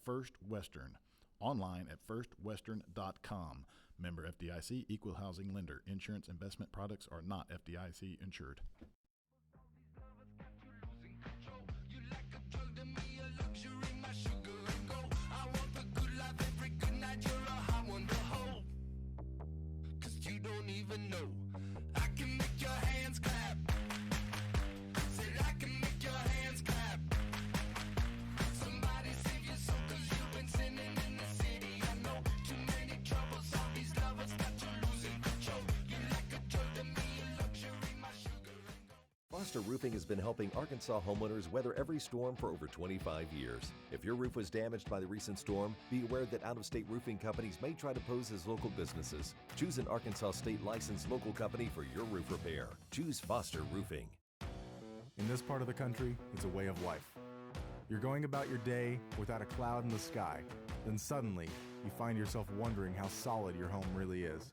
First Western. Online at firstwestern.com. Member FDIC, equal housing lender. Insurance investment products are not FDIC insured. You don't even know. I can make your hands clap. Said I can make your hands clap. Somebody save your soul, 'cause you've been sinning in the city. I know too many troubles, all these lovers got you losing control. You like a drug to me, a luxury, my sugar and gold. Foster Roofing has been helping Arkansas homeowners weather every storm for over 25 years. If your roof was damaged by the recent storm, be aware that out-of-state roofing companies may try to pose as local businesses. Choose an Arkansas state-licensed local company for your roof repair. Choose Foster Roofing. In this part of the country, it's a way of life. You're going about your day without a cloud in the sky. Then suddenly, you find yourself wondering how solid your home really is.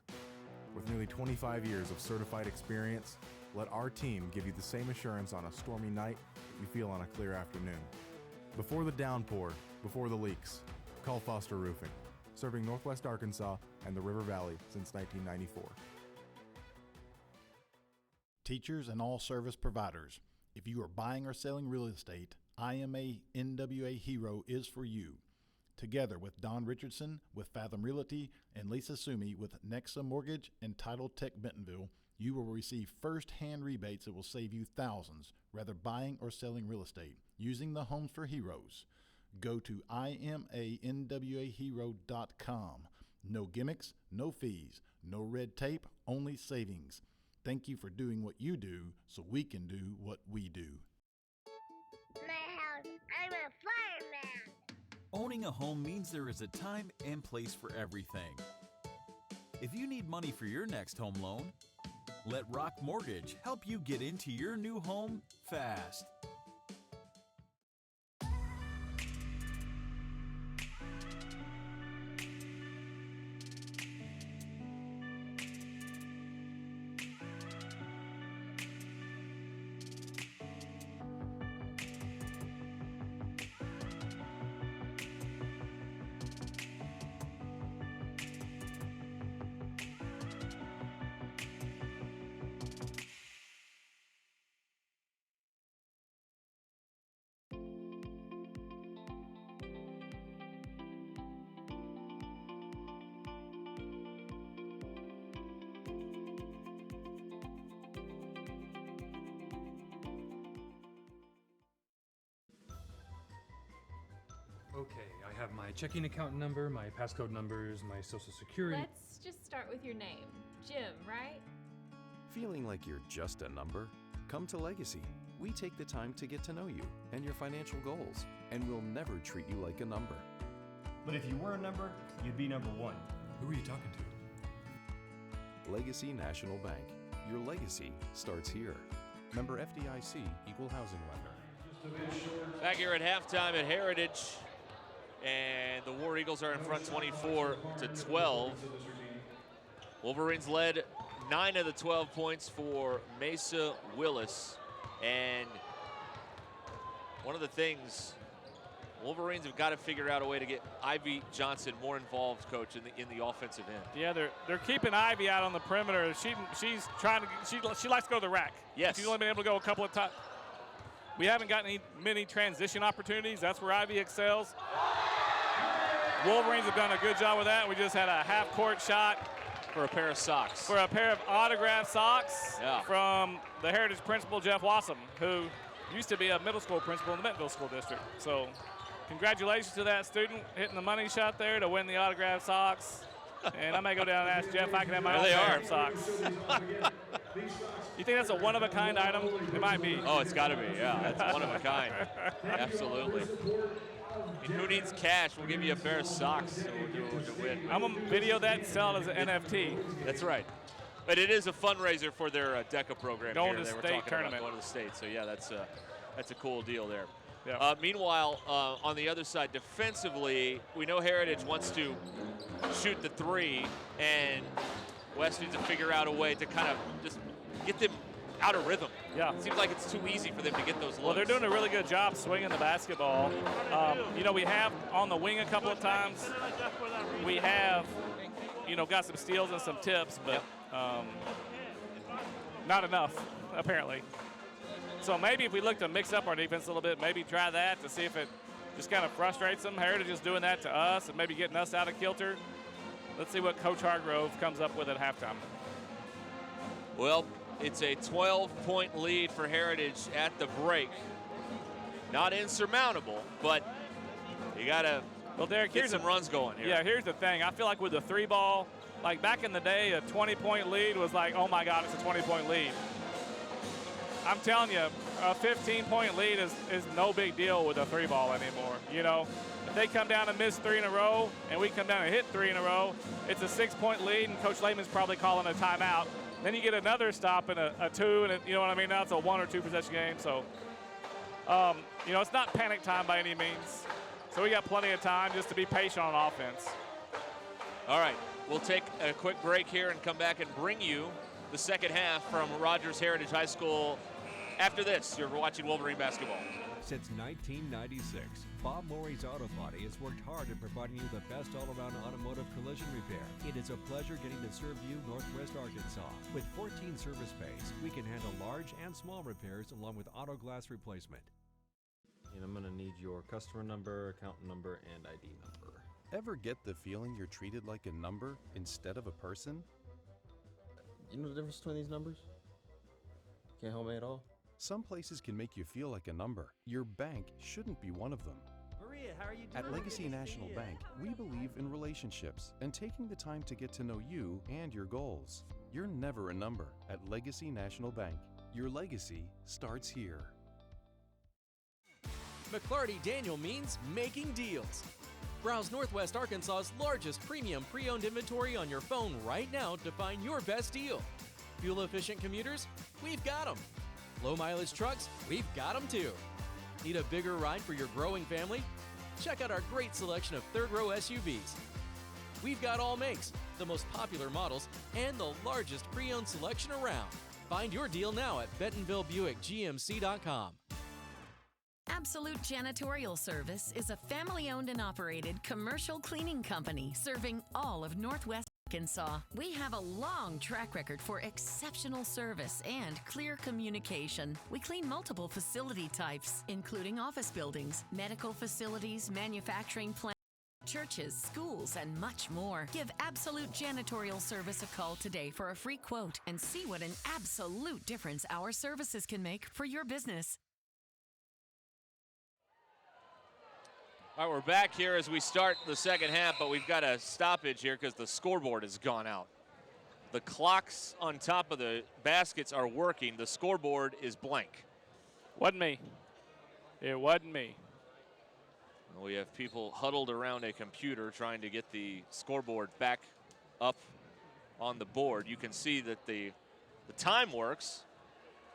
With nearly 25 years of certified experience, let our team give you the same assurance on a stormy night that you feel on a clear afternoon. Before the downpour, before the leaks, call Foster Roofing, serving Northwest Arkansas and the River Valley since 1994. Teachers and all service providers, if you are buying or selling real estate, IMA NWA Hero is for you. Together with Don Richardson with Fathom Realty and Lisa Sumi with Nexa Mortgage and Title Tech Bentonville, you will receive first-hand rebates that will save you thousands, whether buying or selling real estate, using the Homes for Heroes. Go to imanwahero.com. No gimmicks, no fees, no red tape, only savings. Thank you for doing what you do so we can do what we do. My house, I'm a fireman. Owning a home means there is a time and place for everything. If you need money for your next home loan, let Rock Mortgage help you get into your new home fast. Okay, I have my checking account number, my passcode numbers, my social security. Let's just start with your name. Jim, right? Feeling like you're just a number? Come to Legacy. We take the time to get to know you and your financial goals, and we'll never treat you like a number. But if you were a number, you'd be number one. Who are you talking to? Legacy National Bank. Your legacy starts here. Member FDIC, equal housing lender. Back here at halftime at Heritage, and the War Eagles are in front 24-12. Wolverines led 9 of the 12 points for Mesa Willis. And one of the things, Wolverines have got to figure out a way to get Ivy Johnson more involved, Coach, in the offensive end. Yeah, they're keeping Ivy out on the perimeter. She's trying to. She likes to go to the rack. Yes. She's only been able to go a couple of times. We haven't gotten many transition opportunities. That's where Ivy excels. Wolverines have done a good job with that. We just had a half-court shot. For a pair of socks. For a pair of autographed socks from the Heritage principal, Jeff Wassam, who used to be a middle school principal in the Bentonville School District. So congratulations to that student hitting the money shot there to win the autographed socks. And I may go down and ask Jeff if I can have my own pair of socks. You think that's a one-of-a-kind item? It might be. Oh, it's got to be, yeah. That's one of a kind. Absolutely. And who needs cash? We'll give you a pair of socks to win. I'm going to video that and sell it as an NFT. That's right. But it is a fundraiser for their DECA program. Going here. to they state were talking tournament. about going to the state. So, yeah, that's a cool deal there. Yeah. Meanwhile, on the other side, defensively, we know Heritage wants to shoot the three, and West needs to figure out a way to kind of just get them out of rhythm. Yeah. It seems like it's too easy for them to get those looks. Well, they're doing a really good job swinging the basketball. You know, we have on the wing a couple of times. We have, you know, got some steals and some tips, but not enough, apparently. So maybe if we look to mix up our defense a little bit, maybe try that to see if it just kind of frustrates them. Heritage is doing that to us and maybe getting us out of kilter. Let's see what Coach Hargrove comes up with at halftime. Well, it's a 12-point lead for Heritage at the break. Not insurmountable, but you got to get some runs going here. Yeah, here's the thing. I feel like with the 3-ball, like back in the day, a 20-point lead was like, oh my God, it's a 20-point lead. I'm telling you, a 15-point lead is no big deal with a 3-ball anymore. You know, if they come down and miss 3 in a row, and we come down and hit 3 in a row, it's a 6-point lead, and Coach Lehman's probably calling a timeout. Then you get another stop and a 2, and you know what I mean? Now it's a 1 or 2 possession game. So, you know, it's not panic time by any means. So we got plenty of time just to be patient on offense. All right, we'll take a quick break here and come back and bring you the second half from Rogers Heritage High School. After this, you're watching Wolverine basketball. Since 1996, Bob Morey's Auto Body has worked hard at providing you the best all-around automotive collision repair. It is a pleasure getting to serve you Northwest Arkansas. With 14 service bays, we can handle large and small repairs along with auto glass replacement. And I'm going to need your customer number, account number, and ID number. Ever get the feeling you're treated like a number instead of a person? You know the difference between these numbers? Can't help me at all? Some places can make you feel like a number. Your bank shouldn't be one of them. Maria, how are you doing? At Legacy National Bank, we believe in relationships and taking the time to get to know you and your goals. You're never a number at Legacy National Bank. Your legacy starts here. McClarty Daniel means making deals. Browse Northwest Arkansas's largest premium pre-owned inventory on your phone right now to find your best deal. Fuel-efficient commuters? We've got them. Low-mileage trucks? We've got them too. Need a bigger ride for your growing family? Check out our great selection of third-row SUVs. We've got all makes, the most popular models, and the largest pre-owned selection around. Find your deal now at BentonvilleBuickGMC.com. Absolute Janitorial Service is a family-owned and operated commercial cleaning company serving all of Northwest Arkansas. We have a long track record for exceptional service and clear communication. We clean multiple facility types, including office buildings, medical facilities, manufacturing plants, churches, schools, and much more. Give Absolute Janitorial Service a call today for a free quote and see what an absolute difference our services can make for your business. All right, we're back here as we start the second half, but we've got a stoppage here because the scoreboard has gone out. The clocks on top of the baskets are working. The scoreboard is blank. Wasn't me. It wasn't me. We have people huddled around a computer trying to get the scoreboard back up on the board. You can see that the time works.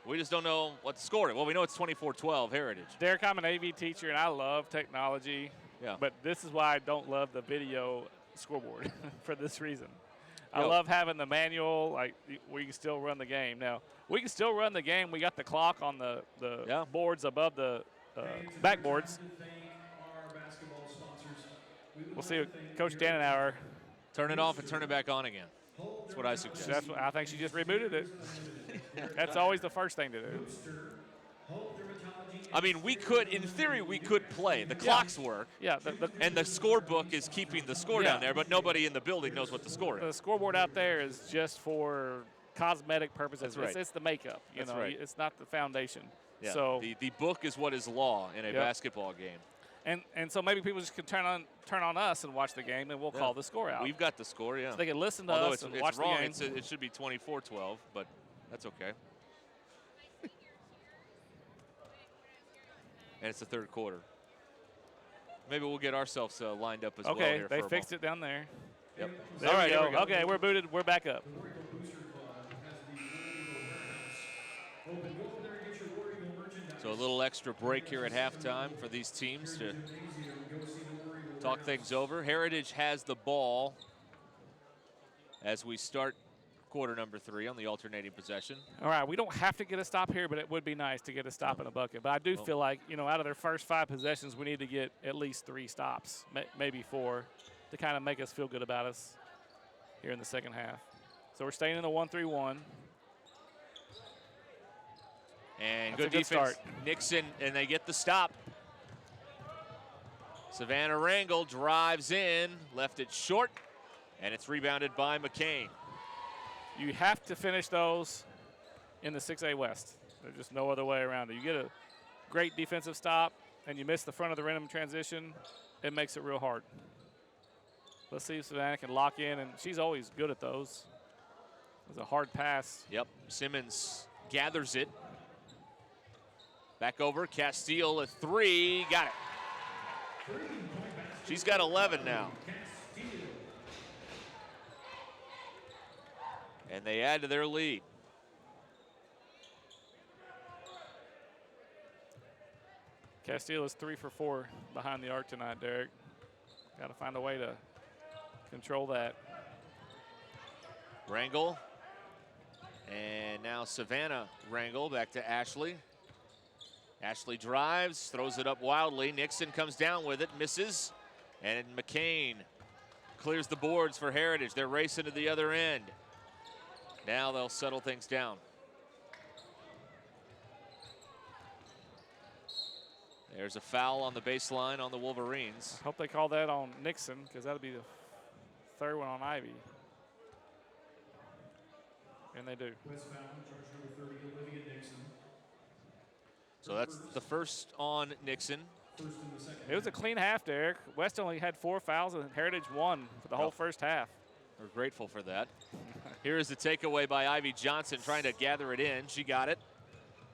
We just don't know what the score is. Well, we know it's 24-12 Heritage. Derek, I'm an AV teacher, and I love technology. Yeah. But this is why I don't love the video scoreboard for this reason. I Yep. love having the manual, like we can still run the game. Now, we can still run the game. We got the clock on the boards above the backboards. We'll see Coach Dannenauer. Turn it off and turn it back on again. That's what I suggest. That's what, I think she just rebooted it. That's always the first thing to do. I mean, we could, in theory, we could play. The clocks work. Yeah. And the scorebook is keeping the score down there, but nobody in the building knows what the score is. The scoreboard out there is just for cosmetic purposes. That's right. It's the makeup. That's know, right. It's not the foundation. Yeah. So the book is what is law in a basketball game. And so maybe people just can turn on us and watch the game, and we'll call the score out. We've got the score, yeah. So they can listen to Although us and watch wrong. the game. It should be 24-12, but that's okay. And it's the third quarter. Maybe we'll get ourselves lined up as well here. Okay, they fixed it down there. Yep. There we go. Okay, we're booted. We're back up. So a little extra break here at halftime for these teams to talk things over. Heritage has the ball as we start quarter number 3 on the alternating possession. All right, we don't have to get a stop here, but it would be nice to get a stop in a bucket. But I do feel like, out of their first 5 possessions, we need to get at least 3 stops, maybe 4, to kind of make us feel good about us here in the second half. So we're staying in the 1-3-1. And That's good a good defense. start. Nixon, and they get the stop. Savannah Rangel drives in, left it short, and it's rebounded by McCain. You have to finish those in the 6A West. There's just no other way around it. You get a great defensive stop, and you miss the front of the rim transition, it makes it real hard. Let's see if Savannah can lock in, and she's always good at those. It was a hard pass. Yep, Simmons gathers it. Back over, Castile, a 3, got it. She's got 11 now. And they add to their lead. Castile is 3 for 4 behind the arc tonight, Derek. Got to find a way to control that. Rangel. And now Savannah Rangel back to Ashley. Ashley drives, throws it up wildly. Nixon comes down with it, misses. And McCain clears the boards for Heritage. They're racing to the other end. Now they'll settle things down. There's a foul on the baseline on the Wolverines. I hope they call that on Nixon, because that'll be the 3rd one on Ivy. And they do. So that's the first on Nixon. It was a clean half, Derek. West only had 4 fouls, and Heritage won for the whole first half. We're grateful for that. Here is the takeaway by Ivy Johnson trying to gather it in. She got it.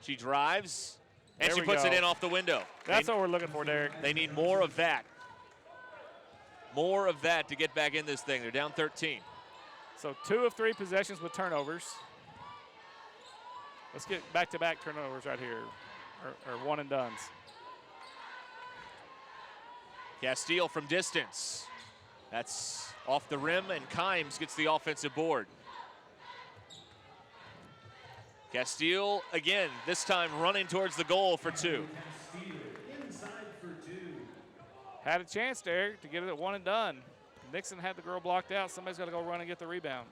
She drives, and There she we puts go. it in off the window. That's what we're looking for, Derek. They need more of that. More of that to get back in this thing. They're down 13. So 2 of 3 possessions with turnovers. Let's get back-to-back turnovers right here, or one and dones. Castile from distance. That's off the rim, and Kimes gets the offensive board. Castile, again, this time running towards the goal for 2. Had a chance, Derek, to get it at one and done. Nixon had the girl blocked out. Somebody's got to go run and get the rebound.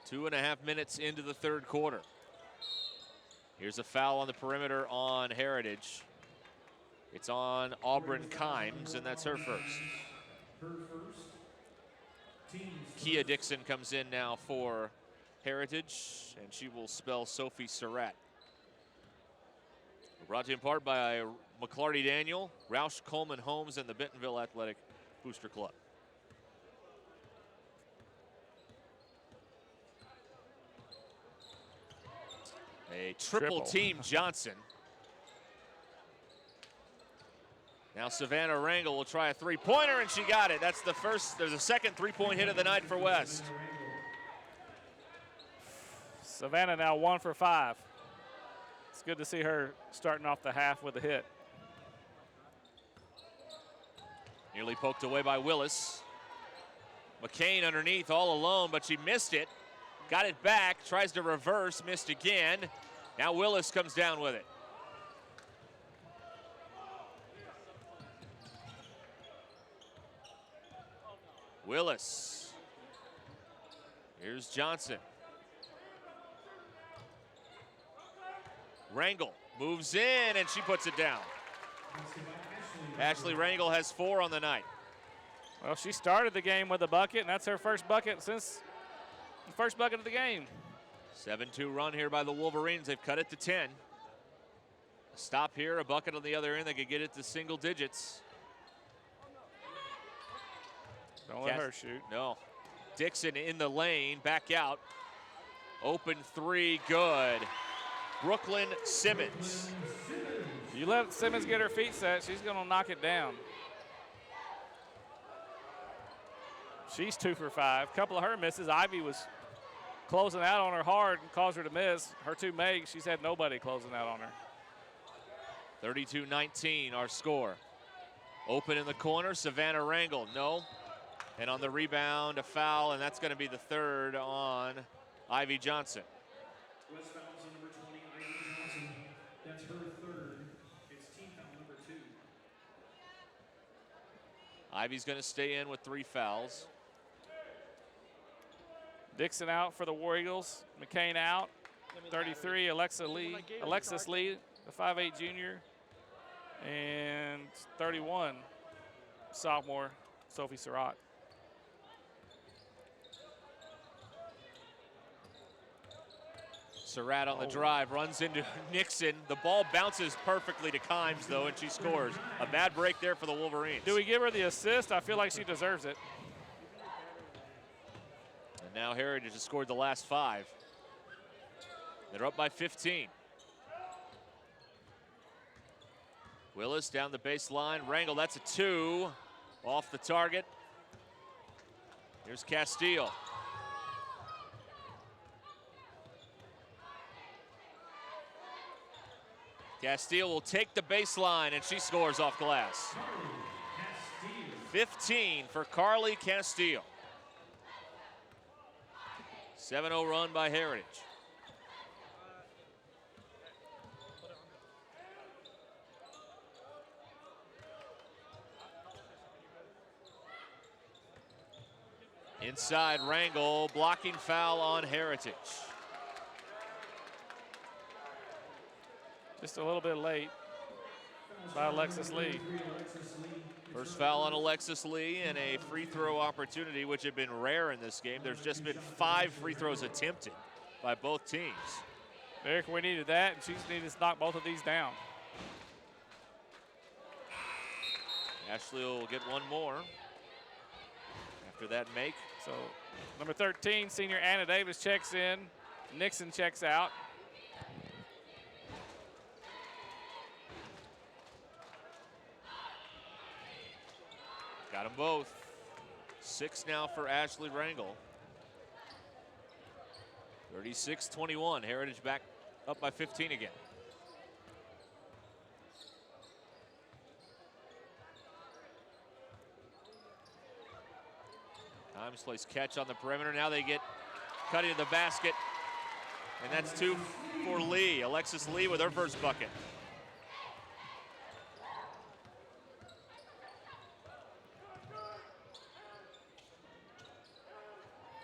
Two and a half minutes into the third quarter. Here's a foul on the perimeter on Heritage. It's on Auburn Kimes, and that's her first. Kia Dixon comes in now for Heritage, and she will spell Sophie Surratt. Brought to you in part by McClarty Daniel, Roush Coleman Homes, and the Bentonville Athletic Booster Club. A triple team Johnson. Now Savannah Rangel will try a three-pointer, and she got it. That's the first, there's a second three-point hit of the night for West. Savannah now 1 for 5. It's good to see her starting off the half with a hit. Nearly poked away by Willis. McCain underneath all alone, but she missed it. Got it back, tries to reverse, missed again. Now Willis comes down with it. Willis. Here's Johnson. Rangel moves in, and she puts it down. Ashley Rangel has 4 on the night. Well, she started the game with a bucket, and that's her first bucket since the first bucket of the game. 7-2 run here by the Wolverines. They've cut it to 10. A stop here, a bucket on the other end. They could get it to single digits. Don't let her shoot. No. Dixon in the lane, back out. Open 3, good. Brooklyn Simmons. You let Simmons get her feet set, she's going to knock it down. She's 2 for 5. A couple of her misses. Ivy was closing out on her hard and caused her to miss. Her 2 makes, she's had nobody closing out on her. 32-19 our score. Open in the corner, Savannah Rangel. No. And on the rebound, a foul, and that's going to be the third on Ivy Johnson. West fouls on number 20, Ivy Johnson. That's her third. It's team foul number 2. Ivy's going to stay in with 3 fouls. Dixon out for the War Eagles. McCain out. 33, Alexis Lee, the 5'8 junior. And 31, sophomore, Sophie Surratt. Surratt on the drive, runs into Nixon. The ball bounces perfectly to Kimes, though, and she scores. A bad break there for the Wolverines. Do we give her the assist? I feel like she deserves it. And now Heritage has scored the last 5. They're up by 15. Willis down the baseline. Rangel, that's a 2. Off the target. Here's Castile. Castile will take the baseline, and she scores off glass. 15 for Carly Castile. 7-0 run by Heritage. Inside Rangel, blocking foul on Heritage. Just a little bit late by Alexis Lee. First foul on Alexis Lee and a free throw opportunity, which had been rare in this game. There's just been 5 free throws attempted by both teams. Eric, we needed that, and she's needed to knock both of these down. Ashley will get one more after that make. So number 13, senior Anna Davis checks in. Nixon checks out. Got them both. 6 now for Ashley Rangel. 36-21. Heritage back up by 15 again. Kimes plays catch on the perimeter. Now they get cut into the basket. And that's 2 for Lee. Alexis Lee with her first bucket.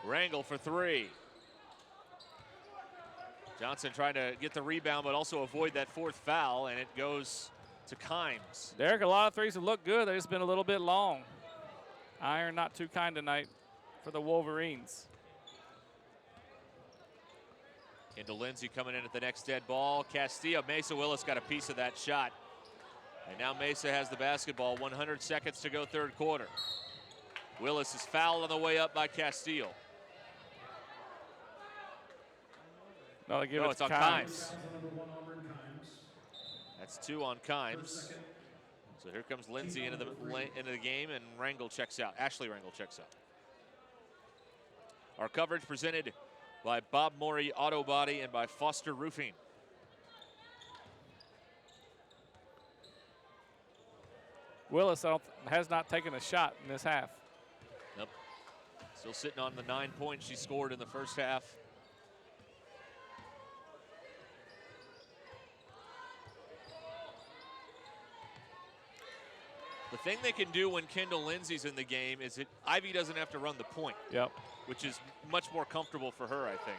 Rangel for 3. Johnson trying to get the rebound, but also avoid that 4th foul, and it goes to Kimes. Derek, a lot of threes have looked good. They've just been a little bit long. Iron not too kind tonight for the Wolverines. Kendall Lindsay coming in at the next dead ball. Castilla, Mesa Willis got a piece of that shot. And now Mesa has the basketball. 100 seconds to go, third quarter. Willis is fouled on the way up by Castile. No, they give no, it it's to on Kimes. Kimes. That's 2 on Kimes. So here comes Lindsay into the game, and Rangel checks out. Ashley Rangel checks out. Our coverage presented by Bob Morey Auto Body and by Foster Roofing. Willis has not taken a shot in this half. Nope. Still sitting on the 9 points she scored in the first half. The thing they can do when Kendall Lindsay's in the game is that Ivy doesn't have to run the point. Yep. Which is much more comfortable for her, I think.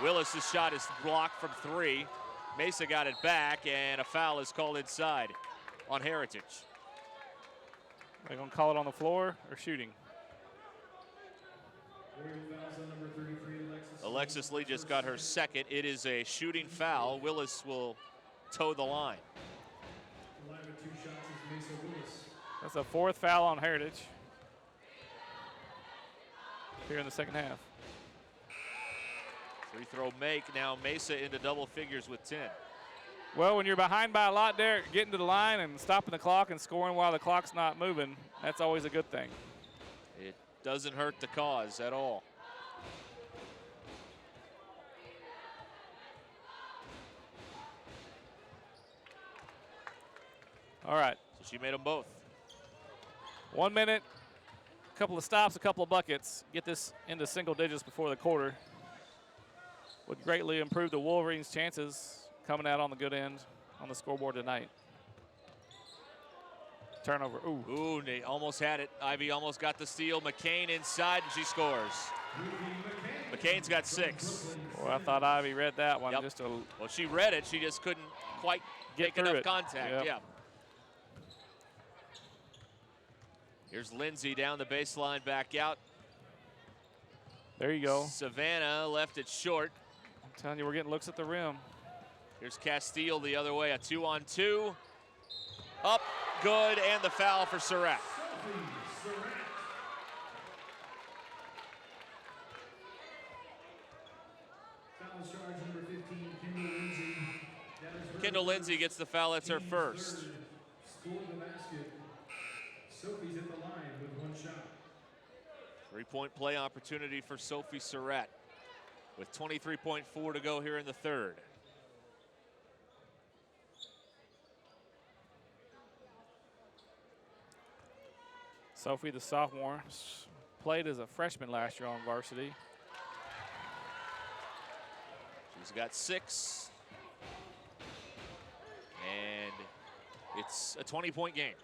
Willis's shot is blocked from 3. Mesa got it back, and a foul is called inside on Heritage. They're going to call it on the floor or shooting? Alexis Lee just got her second. It is a shooting foul. Willis will toe the line. That's a 4th foul on Heritage here in the second half. Free throw make. Now Mesa into double figures with 10. Well, when you're behind by a lot, Derek, getting to the line and stopping the clock and scoring while the clock's not moving, that's always a good thing. It doesn't hurt the cause at all. All right. So she made them both. 1 minute couple of stops, a couple of buckets, get this into single digits before the quarter. Would greatly improve the Wolverines' chances coming out on the good end on the scoreboard tonight. Turnover. Ooh. Ooh, they almost had it. Ivy almost got the steal. McCain inside, and she scores. McCain's got 6. Boy, I thought Ivy read that one. Yep. Just a Well, she read it. She just couldn't quite Get make enough through it. contact. Yep. Yeah. Here's Lindsay down the baseline, back out. There you go. Savannah left it short. I'm telling you, we're getting looks at the rim. Here's Castile the other way, a 2-on-2. Up, good, and the foul for Surratt. Foul charge number 15, Kendall Lindsay. That is her Kendall Lindsay gets the foul, that's her team's first. third. Scored the basket. Sophie's at the line with 1 shot. 3-point play opportunity for Sophie Surratt with 23.4 to go here in the third. Sophie, the sophomore, played as a freshman last year on varsity. She's got 6. And it's a 20-point game.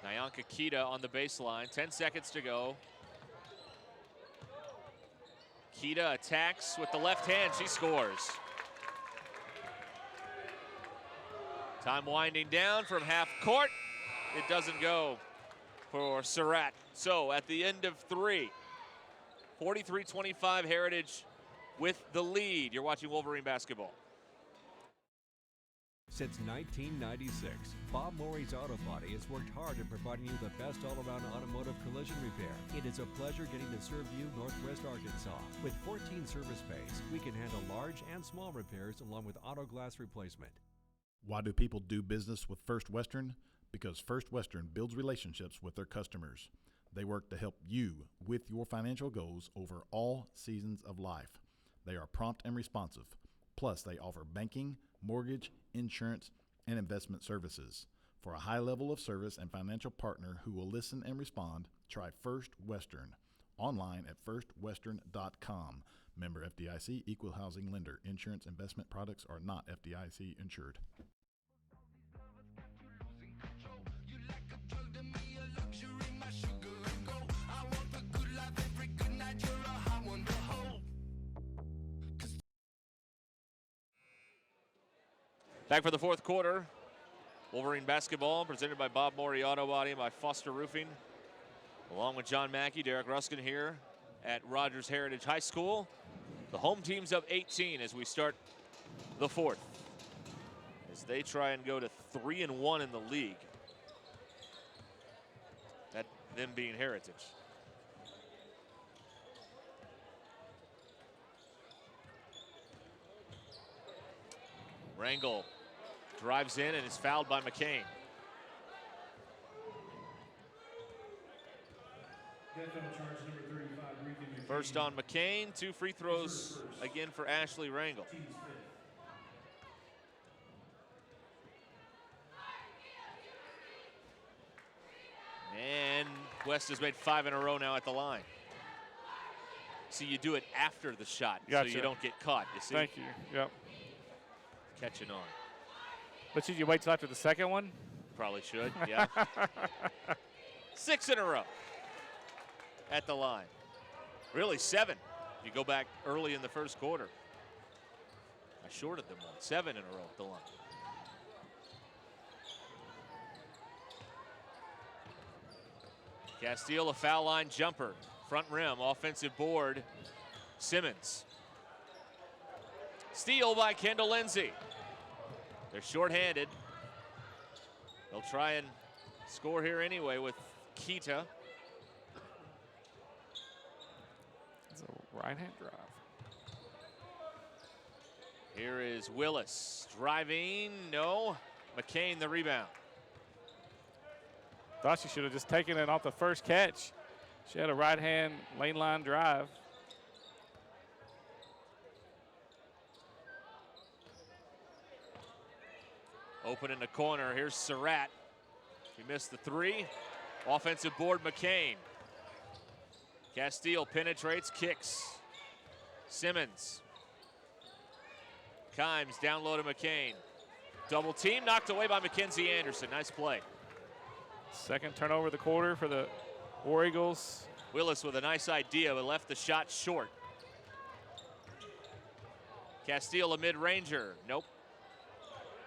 Nyanka Kita on the baseline, 10 seconds to go. Kita attacks with the left hand, she scores. Time winding down from half court. It doesn't go for Surratt. So at the end of 3, 43-25 Heritage with the lead. You're watching Wolverine basketball. Since 1996, Bob Morey's Auto Body has worked hard at providing you the best all-around automotive collision repair. It is a pleasure getting to serve you Northwest Arkansas. With 14 service bays, we can handle large and small repairs along with auto glass replacement. Why do people do business with First Western? Because First Western builds relationships with their customers. They work to help you with your financial goals over all seasons of life. They are prompt and responsive. Plus, they offer banking, mortgage, insurance, and investment services. For a high level of service and financial partner who will listen and respond, try First Western. Online at firstwestern.com. Member FDIC, equal housing lender. Insurance investment products are not FDIC insured. Back for the fourth quarter. Wolverine basketball presented by Bob Morey Auto Body and by Foster Roofing. Along with John Mackey, Derek Ruskin here at Rogers Heritage High School. The home team's up 18 as we start the fourth, as they try and go to 3-1 in the league. That them being Heritage. Rangel drives in and is fouled by McCain. That foul charge number 35, Regan McCain. First on McCain, 2 free throws again for Ashley Rangel. Team's fifth. And West has made 5 in a row now at the line. See, you do it after the shot, Gotcha. so you don't get caught, you see? Thank you. Yep. Catching on. But should you wait till after the second one? Probably should, yeah. 6 in a row at the line. Really 7. You go back early in the first quarter. I shorted them 1. 7 in a row at the line. Castile, a foul line jumper. Front rim, offensive board. Simmons. Steal by Kendall Lindsay. They're shorthanded. They'll try and score here anyway with Kita. It's a right-hand drive. Here is Willis driving. No. McCain the rebound. Thought she should have just taken it off the first catch. She had a right-hand lane line drive. Open in the corner. Here's Surratt. She missed the three. Offensive board, McCain. Castile penetrates, kicks. Simmons. Kimes down low to McCain. Double team, knocked away by Mackenzie Anderson. Nice play. Second turnover of the quarter for the War Eagles. Willis with a nice idea, but left the shot short. Castile, a mid-ranger. Nope.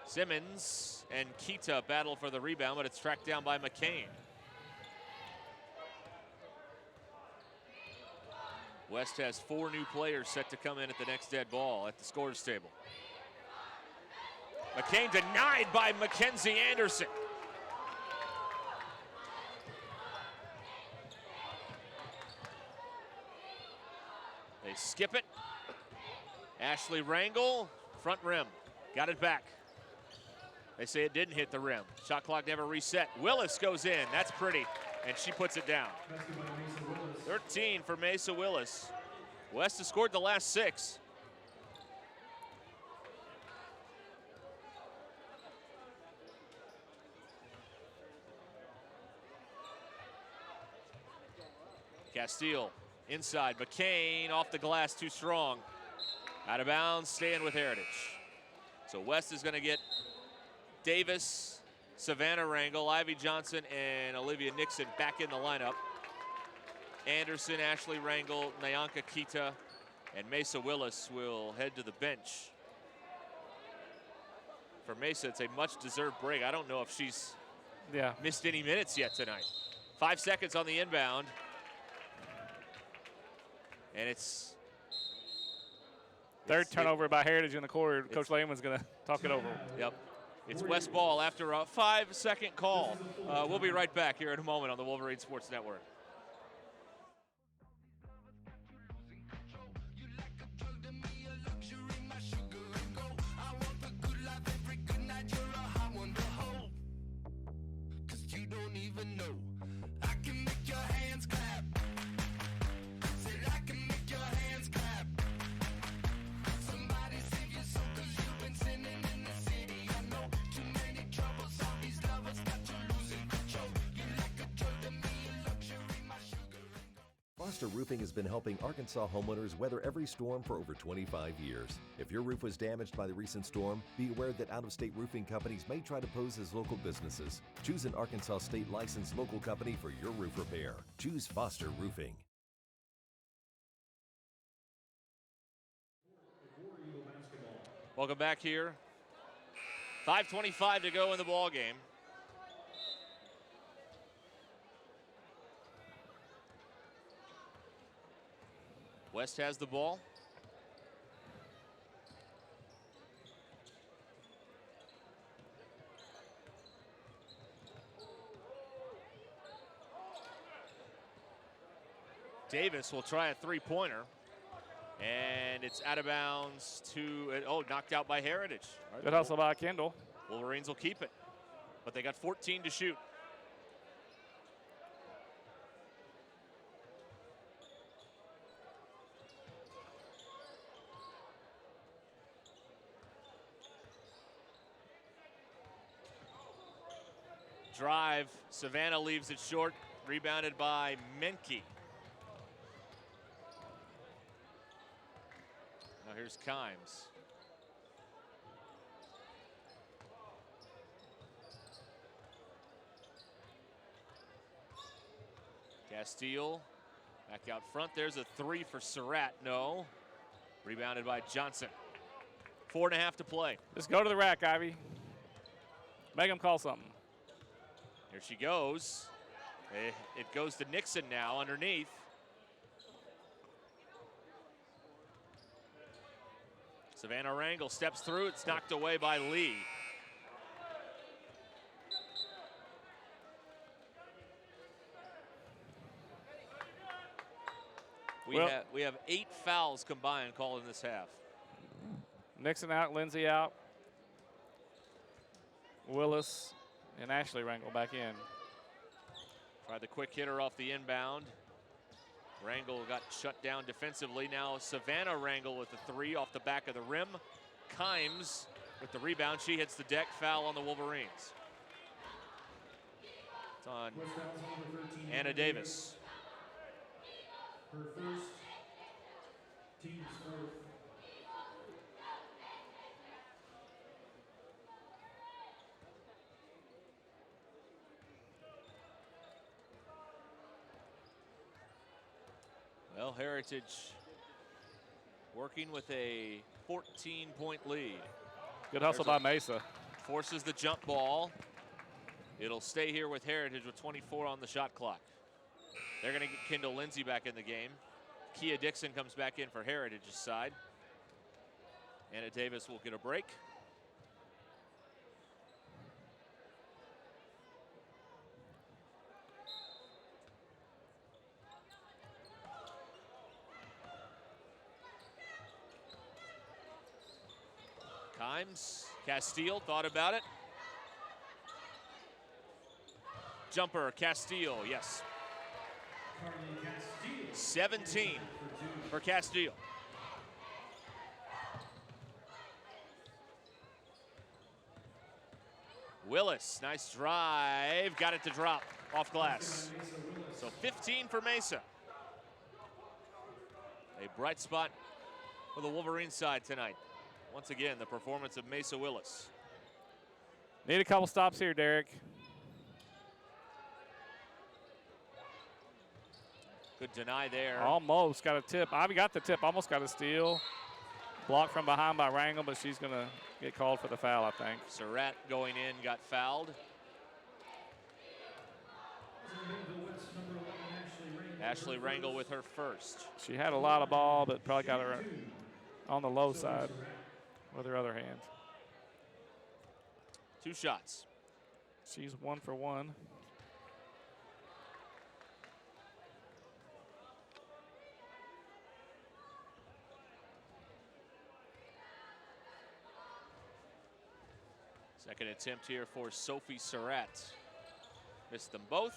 Simmons and Kita battle for the rebound, but it's tracked down by McCain. West has 4 new players set to come in at the next dead ball at the scorers table. McCain denied by Mackenzie Anderson. They skip it. Ashley Rangel, front rim. Got it back. They say it didn't hit the rim. Shot clock never reset. Willis goes in. That's pretty. And she puts it down. 13 for Mesa Willis. West has scored the last 6. Castile inside. McCain off the glass, too strong. Out of bounds, staying with Heritage. So West is going to get Davis, Savannah Rangel, Ivy Johnson, and Olivia Nixon back in the lineup. Anderson, Ashley Rangel, Nyanka Kita, and Mesa Willis will head to the bench. For Mesa, it's a much-deserved break. I don't know if she's missed any minutes yet tonight. 5 seconds on the inbound. And it's third turnover by Heritage in the quarter. Coach Lehman's going to talk it over. Yep. It's West ball after a 5-second call. We'll be right back here in a moment on the Wolverine Sports Network. Foster Roofing has been helping Arkansas homeowners weather every storm for over 25 years. If your roof was damaged by the recent storm, be aware that out-of-state roofing companies may try to pose as local businesses. Choose an Arkansas state licensed local company for your roof repair. Choose Foster Roofing. Welcome back here. 5:25 to go in the ball game. West has the ball. Davis will try a three-pointer. And it's out of bounds to, knocked out by Heritage. Good hustle by Kendall. Wolverines will keep it. But they got 14 to shoot. Drive, Savannah leaves it short, rebounded by Menke. Now here's Kimes. Castile back out front. There's a three for Surratt. No. Rebounded by Johnson. 4.5 to play. Just go to the rack, Ivy. Make them call something. Here she goes. It goes to Nixon now underneath. Savannah Rangel steps through. It's knocked away by Lee. We have 8 fouls combined called in this half. Nixon out, Lindsay out. Willis and Ashley Rangel back in. Tried the quick hitter off the inbound. Rangel got shut down defensively. Now Savannah Rangel with the three off the back of the rim. Kimes with the rebound. She hits the deck. Foul on the Wolverines. It's on West fouls on number 13. Anna Davis. Her first, team's fourth. Well, Heritage working with a 14-point lead. Good hustle by Mesa. Forces the jump ball. It'll stay here with Heritage with 24 on the shot clock. They're going to get Kendall Lindsay back in the game. Kia Dixon comes back in for Heritage's side. Anna Davis will get a break. Kimes, Castile thought about it. Jumper, Castile, yes. 17 for Castile. Willis, nice drive, got it to drop off glass. So 15 for Mesa. A bright spot for the Wolverine side tonight. Once again, the performance of Mesa Willis. Need a couple stops here, Derek. Good deny there. Almost got a tip. Ivy got the tip, almost got a steal. Blocked from behind by Rangel, but she's going to get called for the foul, I think. Surratt going in, got fouled. Ashley Rangel with her first. She had a lot of ball, but probably got her on the low side with her other hand. 2 shots. She's 1 for 1. Second attempt here for Sophie Surratt. Missed them both.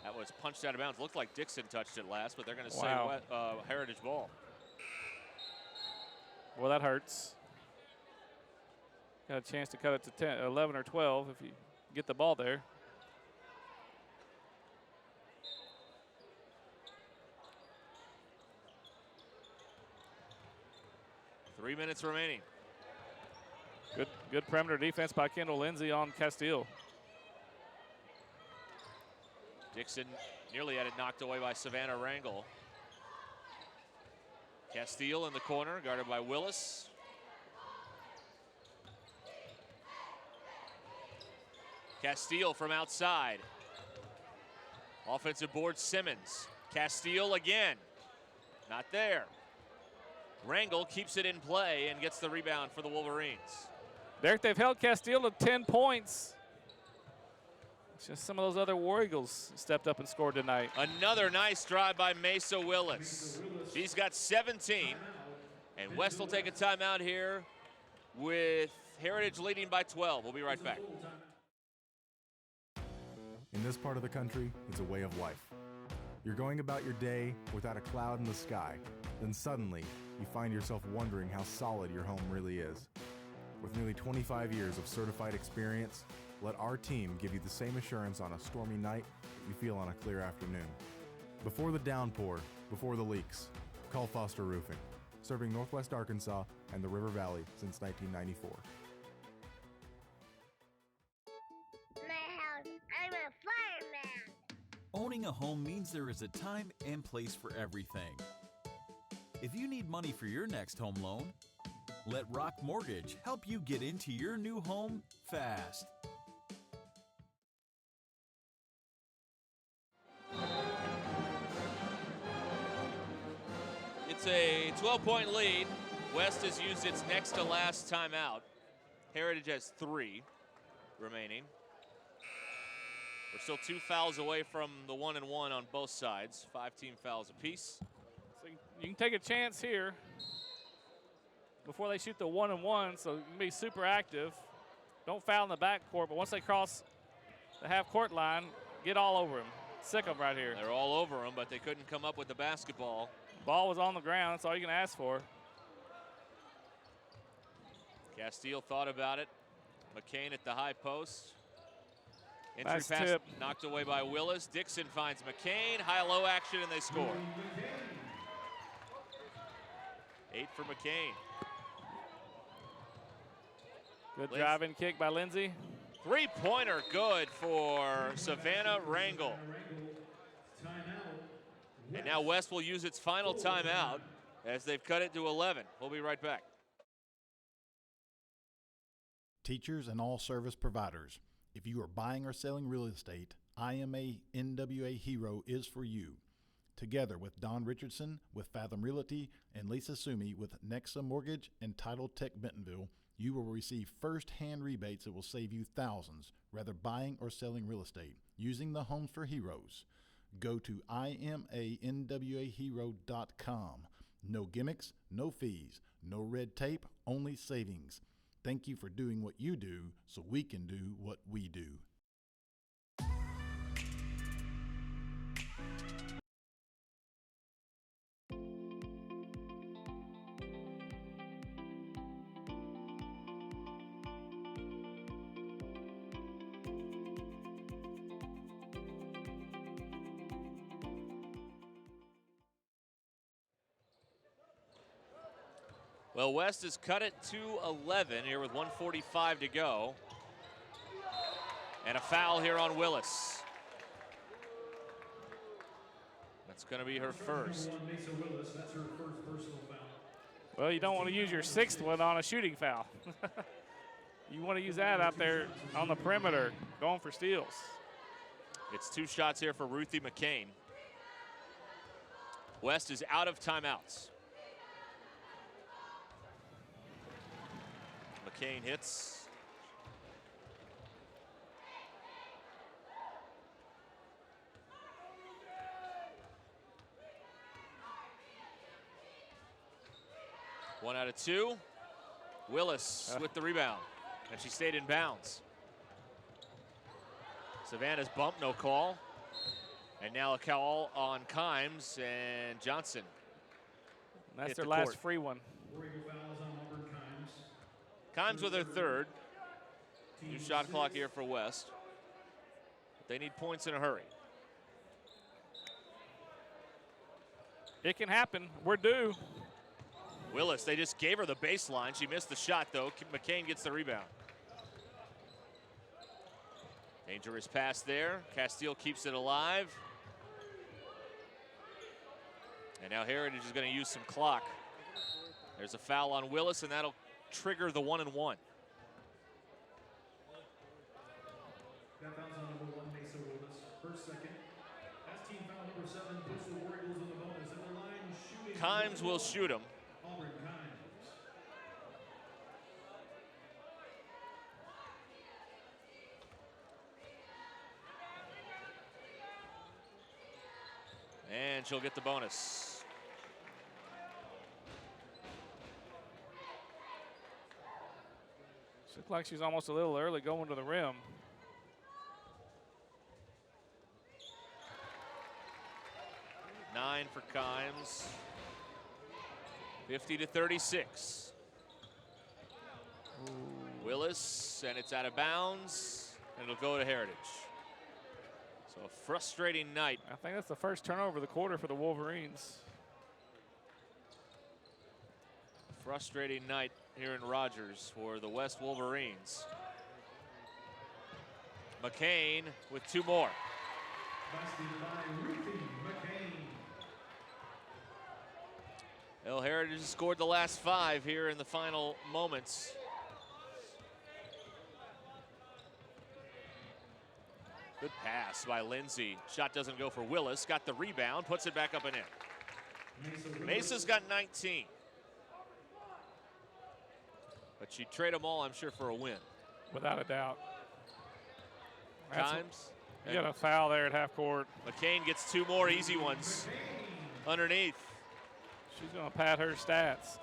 That was punched out of bounds. Looked like Dixon touched it last, but they're going to say Heritage ball. Well, that hurts. Got a chance to cut it to 10, 11 or 12 if you get the ball there. Three minutes remaining. Good perimeter defense by Kendall Lindsay on Castile. Dixon nearly had it knocked away by Savannah Rangel. Castile in the corner, guarded by Willis. Castile from outside. Offensive board, Simmons. Castile again. Not there. Rangel keeps it in play and gets the rebound for the Wolverines. Derek, they've held Castile to 10 points. It's just some of those other War Eagles stepped up and scored tonight. Another nice drive by Mesa Willis. She's got 17. And West will take a timeout here with Heritage leading by 12. We'll be right back. In this part of the country, it's a way of life. You're going about your day without a cloud in the sky. Then suddenly, you find yourself wondering how solid your home really is. With nearly 25 years of certified experience, let our team give you the same assurance on a stormy night that you feel on a clear afternoon. Before the downpour, before the leaks, call Foster Roofing, serving Northwest Arkansas and the River Valley since 1994. My house, I'm a fireman. Owning a home means there is a time and place for everything. If you need money for your next home loan, let Rock Mortgage help you get into your new home fast. It's a 12-point lead. West has used its next to last timeout. Heritage has 3 remaining. We're still 2 fouls away from the 1-1 on both sides. 5 team fouls apiece. So you can take a chance here before they shoot the 1-1, so you can be super active. Don't foul in the backcourt, but once they cross the half-court line, get all over them. Sick them right here. They're all over them, but they couldn't come up with the basketball. Ball was on the ground. That's all you can ask for. Castile thought about it. McCain at the high post. Entry Nice pass tip. knocked away by Willis. Dixon finds McCain. High-low action, and they score. 8 for McCain. Good driving kick by Lindsay. Three-pointer good for Savannah Rangel. And now West will use its final timeout as they've cut it to 11. We'll be right back. Teachers and all service providers, if you are buying or selling real estate, IMA NWA Hero is for you. Together with Don Richardson with Fathom Realty and Lisa Sumi with Nexa Mortgage and Title Tech Bentonville, you will receive first-hand rebates that will save you thousands, whether buying or selling real estate, using the Homes for Heroes. Go to imanwahero.com. No gimmicks, no fees, no red tape, only savings. Thank you for doing what you do so we can do what we do. Well, West has cut it to 11 here with 1:45 to go. And a foul here on Willis. That's going to be her first. Well, you don't want to use your 6th one on a shooting foul. You want to use that out there on the perimeter, going for steals. It's 2 shots here for Ruthie McCain. West is out of timeouts. McCain hits. One out of 2. Willis with the rebound, and she stayed in bounds. Savannah's bump, no call. And now a call on Kimes and Johnson. That's hit their the last court. free one. Kimes with her third. New shot clock here for West. They need points in a hurry. It can happen. We're due. Willis, they just gave her the baseline. She missed the shot, though. McCain gets the rebound. Dangerous pass there. Castile keeps it alive. And now Heritage is going to use some clock. There's a foul on Willis, and that'll trigger the 1-and-1. That foul's on number 1, Mesa Willis. First, second. That's team foul number 7, puts the War Eagles on the bonus. At the line, shooting. Kimes will shoot him. Auburn Kimes. And she'll get the bonus. Looks like she's almost a little early going to the rim. Nine for Kimes. 50-36. Willis, and it's out of bounds, and it'll go to Heritage. So a frustrating night. I think that's the first turnover of the quarter for the Wolverines. Frustrating night here in Rogers for the West Wolverines. McCain with 2 more. Busted by Ruthie McCain. El Heritage has scored the last 5 here in the final moments. Good pass by Lindsay. Shot doesn't go for Willis. Got the rebound, puts it back up and in. Mesa's got 19. But she'd trade them all, I'm sure, for a win. Without a doubt. Kimes. You got a foul there at half court. McCain gets 2 more easy ones underneath. She's going to pad her stats.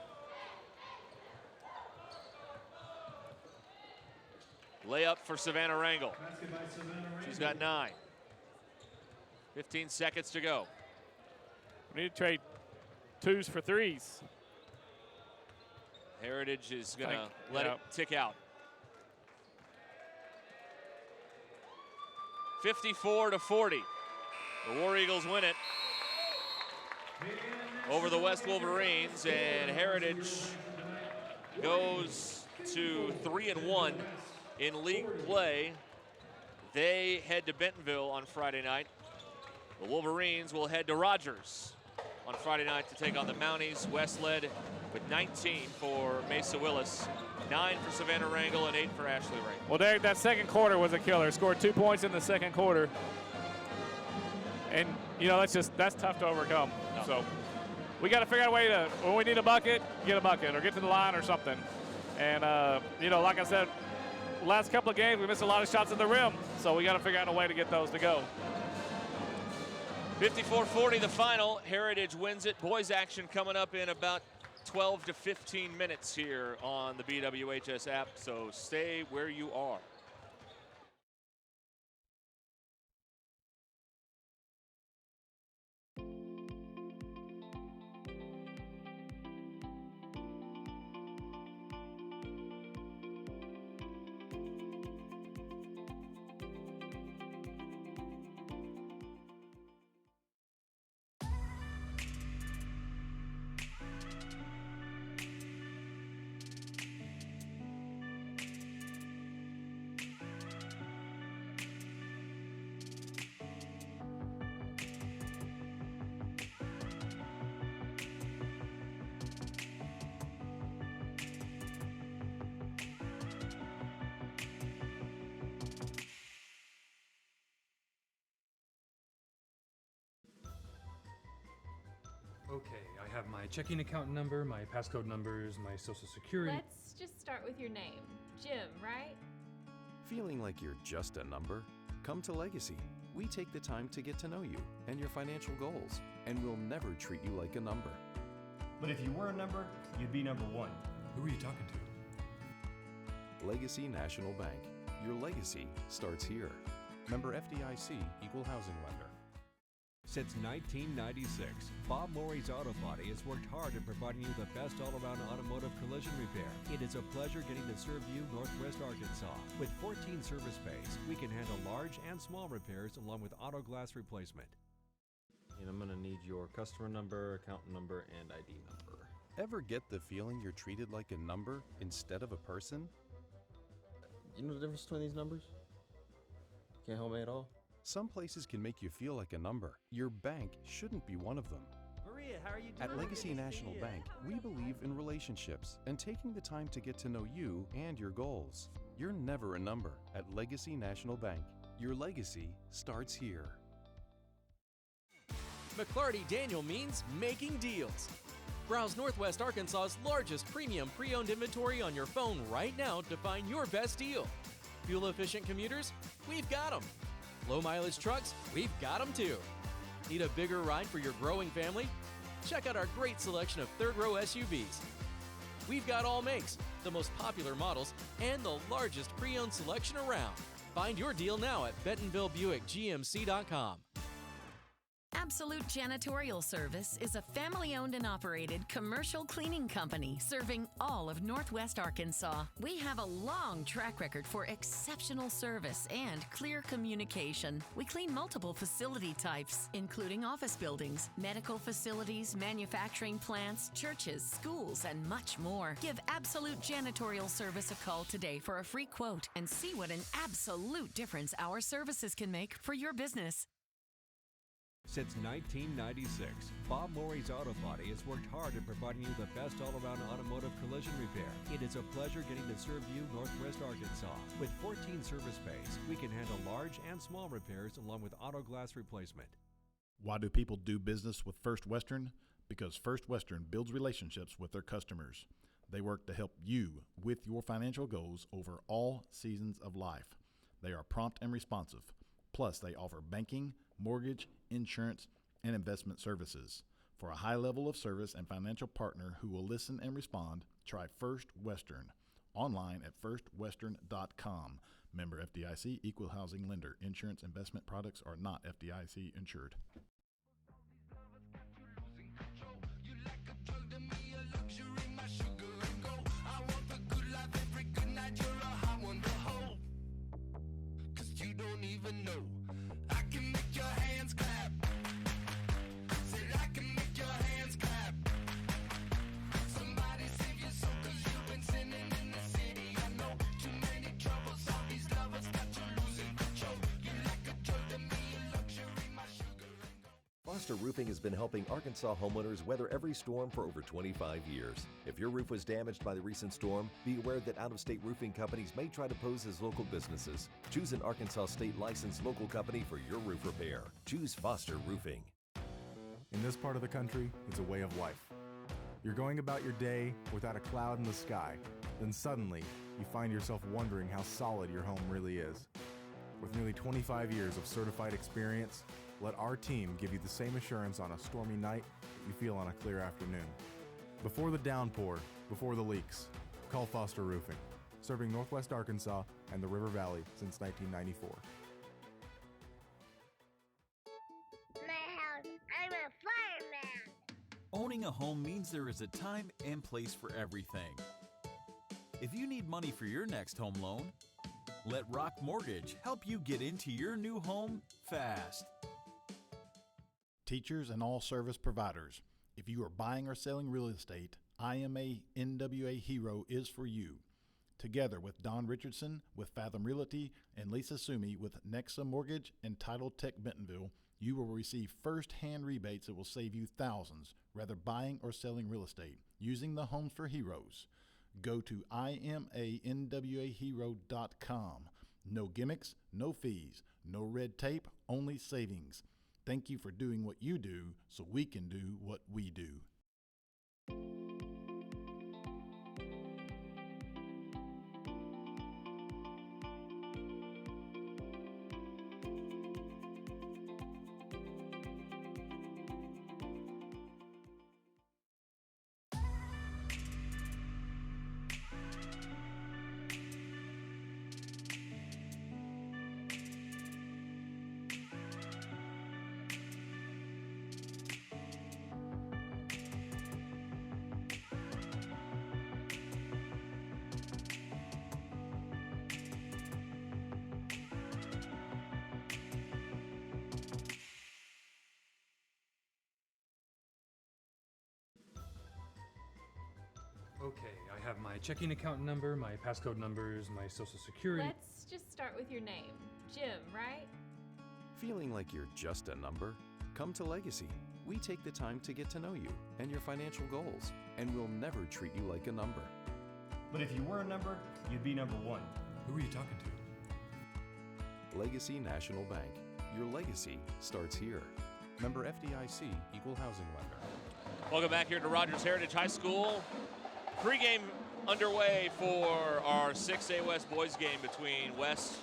Layup for Savannah Rangel. She's got 9. 15 seconds to go. We need to trade 2s for 3s. Heritage is going to let it tick out. 54-40. The War Eagles win it over the West Wolverines, and Heritage goes to 3-1 in league play. They head to Bentonville on Friday night. The Wolverines will head to Rogers on Friday night to take on the Mounties. West led with 19 for Mesa Willis, 9 for Savannah Wrangell, and 8 for Ashley Wrangell. Well, Derek, that second quarter was a killer. Scored 2 points in the second quarter. And, you know, that's tough to overcome. No. So we got to figure out a way to, when we need a bucket, get a bucket or get to the line or something. And, you know, like I said, last couple of games, we missed a lot of shots at the rim. So we got to figure out a way to get those to go. 54-40 the final. Heritage wins it. Boys action coming up in about 12 to 15 minutes here on the BWHS app. So stay where you are. Okay, I have my checking account number, my passcode numbers, my social security. Let's just start with your name. Jim, right? Feeling like you're just a number? Come to Legacy. We take the time to get to know you and your financial goals, and we'll never treat you like a number. But if you were a number, you'd be number one. Who are you talking to? Legacy National Bank. Your legacy starts here. Member FDIC, Equal Housing Lender. Since 1996, Bob Morey's Auto Body has worked hard in providing you the best all-around automotive collision repair. It is a pleasure getting to serve you Northwest Arkansas. With 14 service bays, we can handle large and small repairs along with auto glass replacement. And I'm gonna need your customer number, account number, and ID number. Ever get the feeling you're treated like a number instead of a person? You know the difference between these numbers? Can't help me at all? Some places can make you feel like a number. Your bank shouldn't be one of them. Maria, how are you doing? At Legacy National Bank, we believe in relationships and taking the time to get to know you and your goals. You're never a number at Legacy National Bank. Your legacy starts here. McClarty Daniel means making deals. Browse Northwest Arkansas's largest premium pre-owned inventory on your phone right now to find your best deal. Fuel-efficient commuters? We've got them. Low-mileage trucks? We've got them too. Need a bigger ride for your growing family? Check out our great selection of third-row SUVs. We've got all makes, the most popular models, and the largest pre-owned selection around. Find your deal now at BentonvilleBuickGMC.com. Absolute Janitorial Service is a family-owned and operated commercial cleaning company serving all of Northwest Arkansas. We have a long track record for exceptional service and clear communication. We clean multiple facility types, including office buildings, medical facilities, manufacturing plants, churches, schools, and much more. Give Absolute Janitorial Service a call today for a free quote and see what an absolute difference our services can make for your business. Since 1996, Bob Morey's Auto Body has worked hard in providing you the best all-around automotive collision repair. It is a pleasure getting to serve you Northwest Arkansas. With 14 service bays, we can handle large and small repairs along with auto glass replacement. Why do people do business with First Western? Because First Western builds relationships with their customers. They work to help you with your financial goals over all seasons of life. They are prompt and responsive. Plus, they offer banking, mortgage, insurance, and investment services. For a high level of service and financial partner who will listen and respond, try First Western. Online at firstwestern.com. Member FDIC, Equal Housing Lender. Insurance investment products are not FDIC insured. You don't even know Foster Roofing has been helping Arkansas homeowners weather every storm for over 25 years. If your roof was damaged by the recent storm, be aware that out-of-state roofing companies may try to pose as local businesses. Choose an Arkansas state licensed local company for your roof repair. Choose Foster Roofing. In this part of the country, it's a way of life. You're going about your day without a cloud in the sky. Then suddenly, you find yourself wondering how solid your home really is. With nearly 25 years of certified experience, let our team give you the same assurance on a stormy night that you feel on a clear afternoon. Before the downpour, before the leaks, call Foster Roofing, serving Northwest Arkansas and the River Valley since 1994. My house, I'm a fireman. Owning a home means there is a time and place for everything. If you need money for your next home loan, let Rock Mortgage help you get into your new home fast. Teachers and all service providers, if you are buying or selling real estate, IMA NWA Hero is for you. Together with Don Richardson with Fathom Realty and Lisa Sumi with Nexa Mortgage and Title Tech Bentonville, you will receive first-hand rebates that will save you thousands, whether buying or selling real estate, using the Homes for Heroes. Go to imanwahero.com. No gimmicks, no fees, no red tape, only savings. Thank you for doing what you do so we can do what we do. Okay, I have my checking account number, my passcode numbers, my social security. Let's just start with your name. Jim, right? Feeling like you're just a number? Come to Legacy. We take the time to get to know you and your financial goals, and we'll never treat you like a number. But if you were a number, you'd be number one. Who are you talking to? Legacy National Bank. Your legacy starts here. Member FDIC, Equal Housing Lender. Welcome back here to Rogers Heritage High School. Pre-game underway for our 6A West boys game between West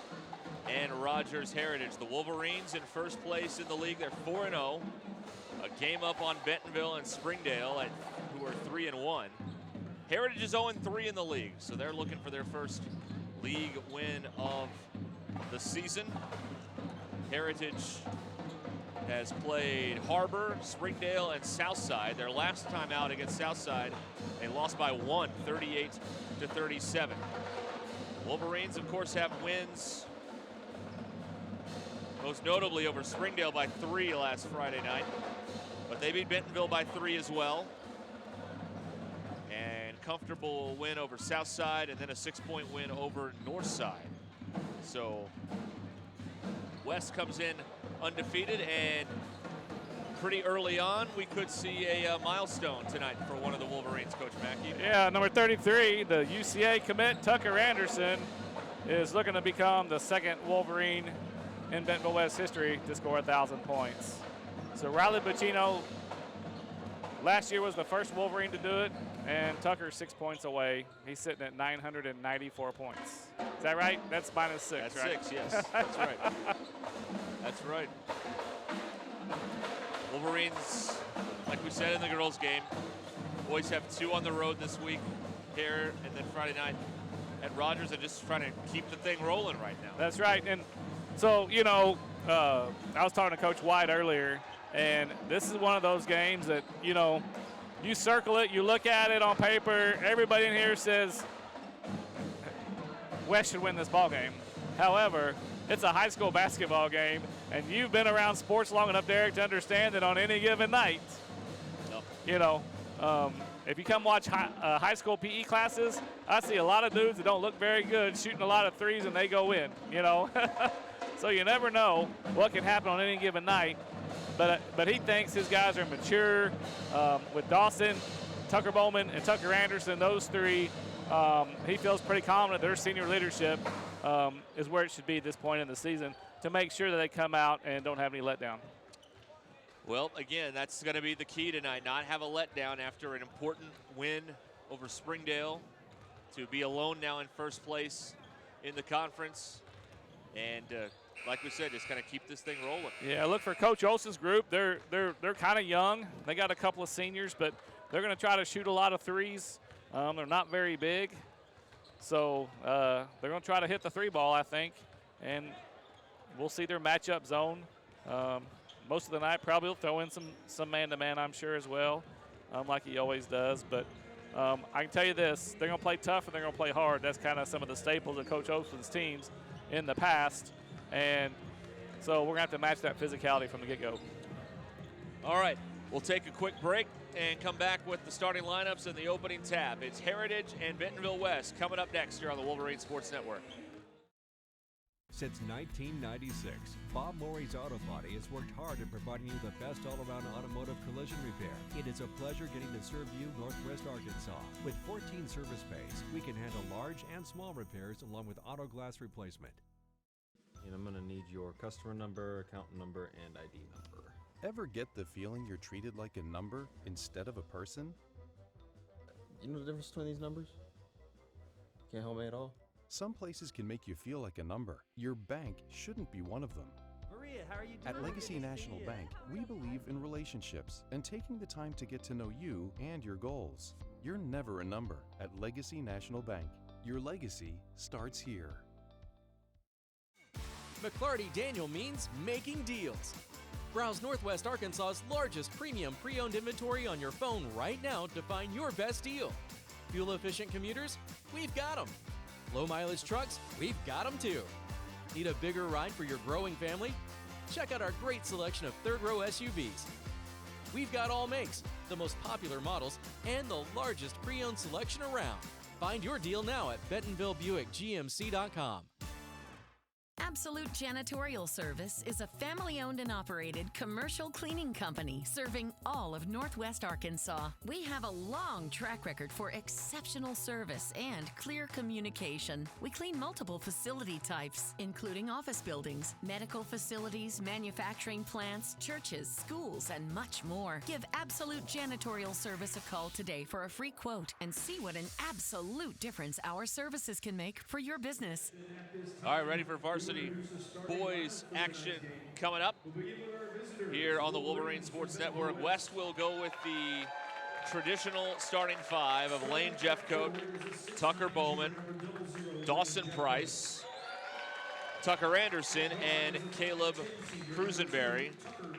and Rogers Heritage. The Wolverines in first place in the league. They're 4-0. A game up on Bentonville and Springdale, who are 3-1. Heritage is 0-3 in the league, so they're looking for their first league win of the season. Heritage has played Harbor, Springdale, and Southside. Their last time out against Southside, they lost by 1, 38-37. Wolverines, of course, have wins, most notably over Springdale by 3 last Friday night. But they beat Bentonville by 3 as well. And comfortable win over Southside, and then a 6-point win over Northside. So West comes in undefeated, and pretty early on, we could see a milestone tonight for one of the Wolverines, Coach Mackey. Yeah, number 33, the UCA commit, Tucker Anderson, is looking to become the second Wolverine in Bentonville West history to score 1,000 points. So Riley Bacino last year was the first Wolverine to do it, and Tucker's 6 points away. He's sitting at 994 points. Is that right? That's minus 6, That's right? 6, yes. That's right. That's right. Wolverines, like we said in the girls' game, boys have 2 on the road this week here, and then Friday night at Rogers, and just trying to keep the thing rolling right now. That's right. And so, you know, I was talking to Coach White earlier, and this is one of those games that, you know, you circle it, you look at it on paper, everybody in here says West should win this ball game. However, it's a high school basketball game, and you've been around sports long enough, Derek, to understand that on any given night, you know, if you come watch high school PE classes, I see a lot of dudes that don't look very good shooting a lot of threes, and they go in, you know. So you never know what can happen on any given night. but he thinks his guys are mature. With Dawson, Tucker Bowman, and Tucker Anderson, those three, he feels pretty confident their senior leadership is where it should be at this point in the season to make sure that they come out and don't have any letdown. Well, again, that's going to be the key tonight, not have a letdown after an important win over Springdale, to be alone now in first place in the conference. And like we said, just kind of keep this thing rolling. Yeah, look for Coach Olson's group. They're kind of young. They got a couple of seniors, but they're going to try to shoot a lot of threes. They're not very big, so they're going to try to hit the three ball, I think, and we'll see their matchup zone. Most of the night probably will throw in some man-to-man, I'm sure, as well, like he always does. But I can tell you this, they're going to play tough and they're going to play hard. That's kind of some of the staples of Coach Olson's teams in the past. And so we're going to have to match that physicality from the get-go. All right, we'll take a quick break and come back with the starting lineups and the opening tab. It's Heritage and Bentonville West coming up next here on the Wolverine Sports Network. Since 1996, Bob Morey's Auto Body has worked hard at providing you the best all-around automotive collision repair. It is a pleasure getting to serve you Northwest Arkansas. With 14 service bays, we can handle large and small repairs along with auto glass replacement. And I'm gonna need your customer number, account number, and ID number. Ever get the feeling you're treated like a number instead of a person? You know the difference between these numbers? Can't help me at all? Some places can make you feel like a number. Your bank shouldn't be one of them. Maria, how are you doing? At Legacy National Bank, we believe in relationships and taking the time to get to know you and your goals. You're never a number at Legacy National Bank. Your legacy starts here. McClarty Daniel means making deals. Browse Northwest Arkansas's largest premium pre-owned inventory on your phone right now to find your best deal. Fuel-efficient commuters? We've got them. Low-mileage trucks? We've got them too. Need a bigger ride for your growing family? Check out our great selection of third-row SUVs. We've got all makes, the most popular models, and the largest pre-owned selection around. Find your deal now at BentonvilleBuickGMC.com. Absolute Janitorial Service is a family-owned and operated commercial cleaning company serving all of Northwest Arkansas. We have a long track record for exceptional service and clear communication. We clean multiple facility types, including office buildings, medical facilities, manufacturing plants, churches, schools, and much more. Give Absolute Janitorial Service a call today for a free quote and see what an absolute difference our services can make for your business. All right, ready for Varsity boys action coming up here on the Wolverine Sports Network. West will go with the traditional starting five of Lane Jeffcoat, Tucker Bowman, Dawson Price, Tucker Anderson, and Caleb Cruisenberry.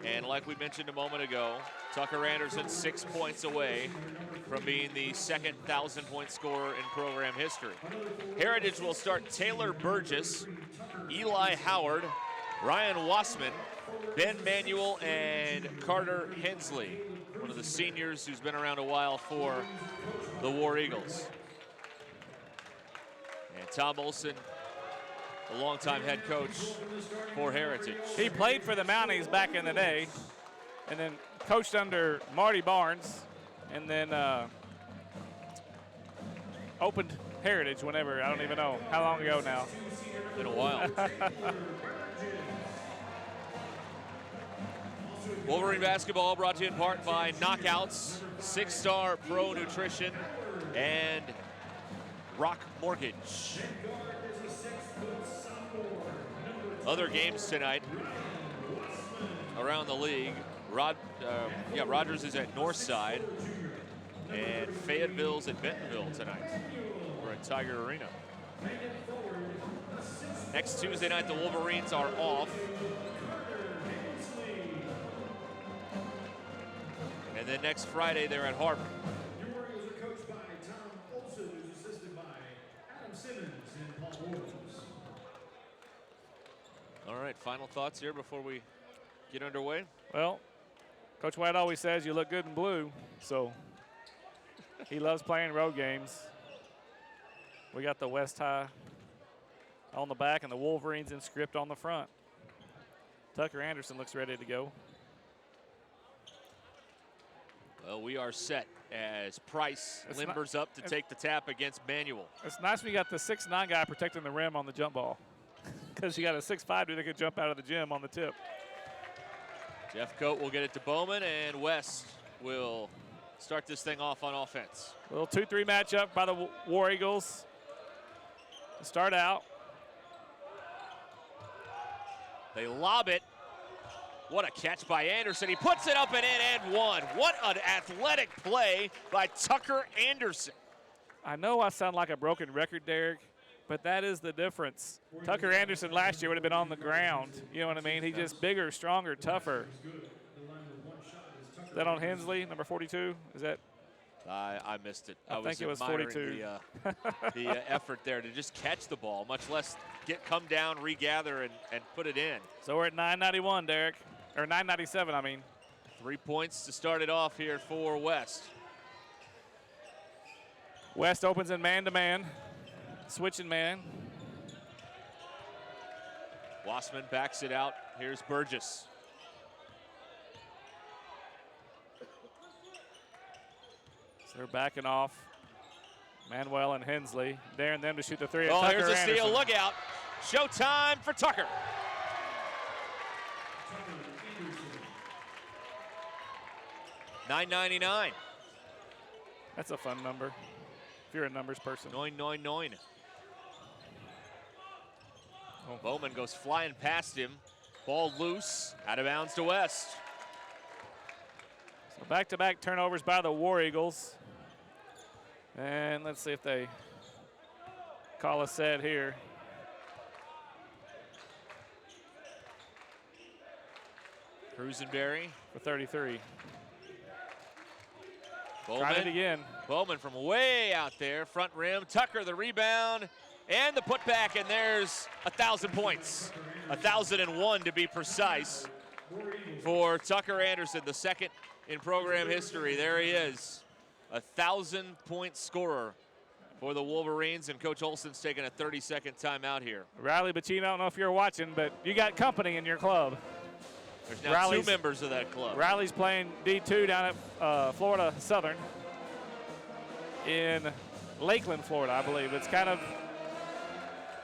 And like we mentioned a moment ago, Tucker Anderson 6 points away from being the second 1,000-point scorer in program history. Heritage will start Taylor Burgess, Eli Howard, Ryan Wassman, Ben Manuel, and Carter Hensley, one of the seniors who's been around a while for the War Eagles. And Tom Olson, a longtime head coach for Heritage. He played for the Mounties back in the day, and then coached under Marty Barnes, and then opened Heritage whenever, I don't even know how long ago now. Been a while. Wolverine basketball brought to you in part by Knockouts, 6-Star Pro Nutrition, and Rock Mortgage. Other games tonight around the league. Rogers is at Northside, and Fayetteville's at Bentonville tonight. We're at Tiger Arena. Next Tuesday night, the Wolverines are off. And then next Friday, they're at Harvard. Your Warriors are coached by Tom Olson, who's assisted by Adam Simmons and Paul Williams. All right, final thoughts here before we get underway. Well, Coach White always says you look good in blue, so he loves playing road games. We got the West High on the back and the Wolverines in script on the front. Tucker Anderson looks ready to go. Well, we are set as Price limbers up to take the tap against Manuel. It's nice we got the 6'9" guy protecting the rim on the jump ball, because you got a 6'5" dude that could jump out of the gym on the tip. Jeff Coate will get it to Bowman, and West will start this thing off on offense. A little 2-3 matchup by the War Eagles to start out. They lob it. What a catch by Anderson. He puts it up and in and one. What an athletic play by Tucker Anderson. I know I sound like a broken record, Derek, but that is the difference. Tucker Anderson last year would have been on the ground. You know what I mean? He's just bigger, stronger, tougher. Is that on Hensley, number 42? Is that? I missed it. I think it was 42. The effort there to just catch the ball, much less come down, regather, and put it in. So we're at 991, Derek. Or 997, I mean. 3 points to start it off here for West. West opens in man-to-man. Switching man. Wassman backs it out. Here's Burgess. So they're backing off. Manuel and Hensley daring them to shoot the three. Oh, Tucker here's a steal. Anderson. Look out. Showtime for Tucker. $9.99. That's a fun number if you're a numbers person. 999. Bowman goes flying past him. Ball loose, out of bounds to West. So back-to-back turnovers by the War Eagles. And let's see if they call a set here. Cruisenberry for 33. Bowman, tried it again. Bowman from way out there, front rim. Tucker the rebound and the putback, and there's 1,000 points. 1,001 to be precise for Tucker Anderson, the second in program history. There he is, 1,000-point scorer for the Wolverines, and Coach Olson's taking a 30-second timeout here. Riley Bacino, I don't know if you're watching, but you got company in your club. There's now two members of that club. Riley's playing D2 down at Florida Southern in Lakeland, Florida, I believe. It's kind of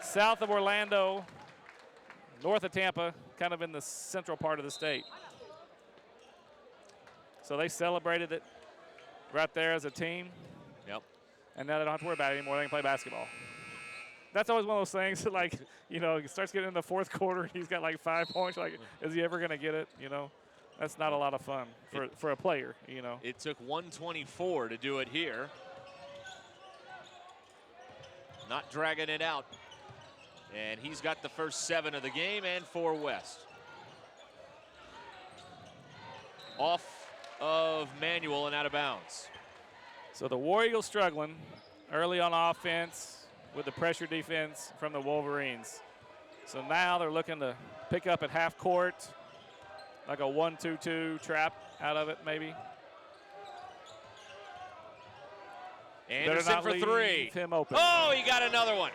south of Orlando, north of Tampa, kind of in the central part of the state. So they celebrated it right there as a team. Yep. And now they don't have to worry about it anymore. They can play basketball. That's always one of those things that, like, you know, he starts getting in the fourth quarter and he's got like 5 points. Like, is he ever going to get it? You know, that's not a lot of fun for a player, you know. It took 124 to do it here. Not dragging it out. And he's got the first 7 of the game and for West. Off of Manuel and out of bounds. So the War Eagles struggling early on offense with the pressure defense from the Wolverines. So now they're looking to pick up at half court, like a 1-2-2 trap out of it maybe. Anderson for 3. Him open. Oh, he got another one.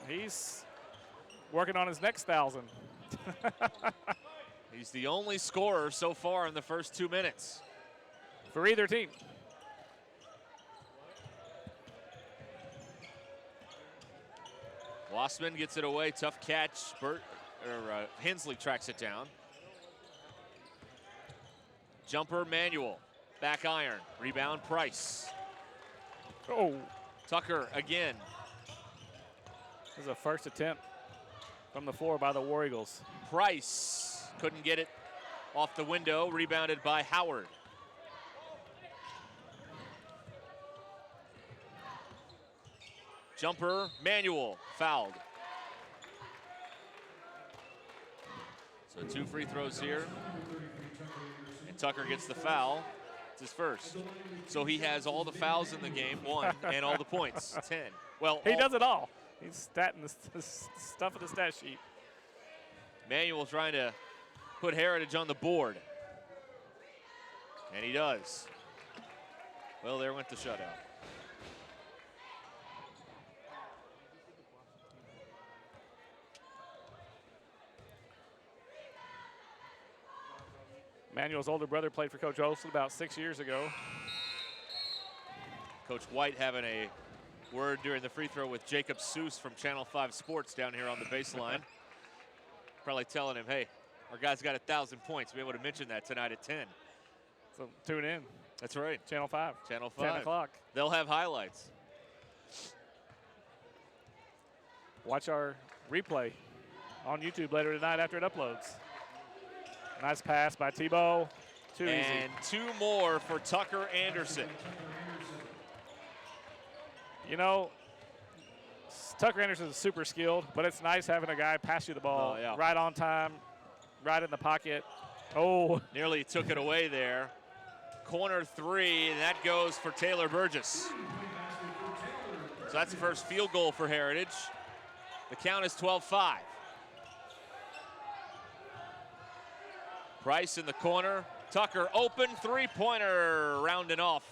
He's working on his next 1,000. He's the only scorer so far in the first 2 minutes. For either team. Wassman gets it away, tough catch. Hensley tracks it down. Jumper Manuel, back iron, rebound Price. Oh. Tucker again. This is a first attempt from the floor by the War Eagles. Price couldn't get it off the window, rebounded by Howard. Jumper, Manuel, fouled. So 2 free throws here. And Tucker gets the foul. It's his first. So he has all the fouls in the game, 1, and all the points, 10. Well, he does it all. He's statting the stuff of the stat sheet. Manuel trying to put Heritage on the board. And he does. Well, there went the shutout. Manuel's older brother played for Coach Olson about 6 years ago. Coach White having a word during the free throw with Jacob Seuss from Channel 5 Sports down here on the baseline. Probably telling him, hey, our guy's got 1,000 points. Be able to mention that tonight at 10. So tune in. That's right. Channel 5. Channel 5. 10 o'clock. They'll have highlights. Watch our replay on YouTube later tonight after it uploads. Nice pass by Tebow. Too easy. And 2 more for Tucker Anderson. You know, Tucker Anderson is super skilled, but it's nice having a guy pass you the ball right on time, right in the pocket. Oh. Nearly took it away there. Corner 3, and that goes for Taylor Burgess. So that's the first field goal for Heritage. The count is 12-5. Price in the corner. Tucker open, three-pointer, rounding off.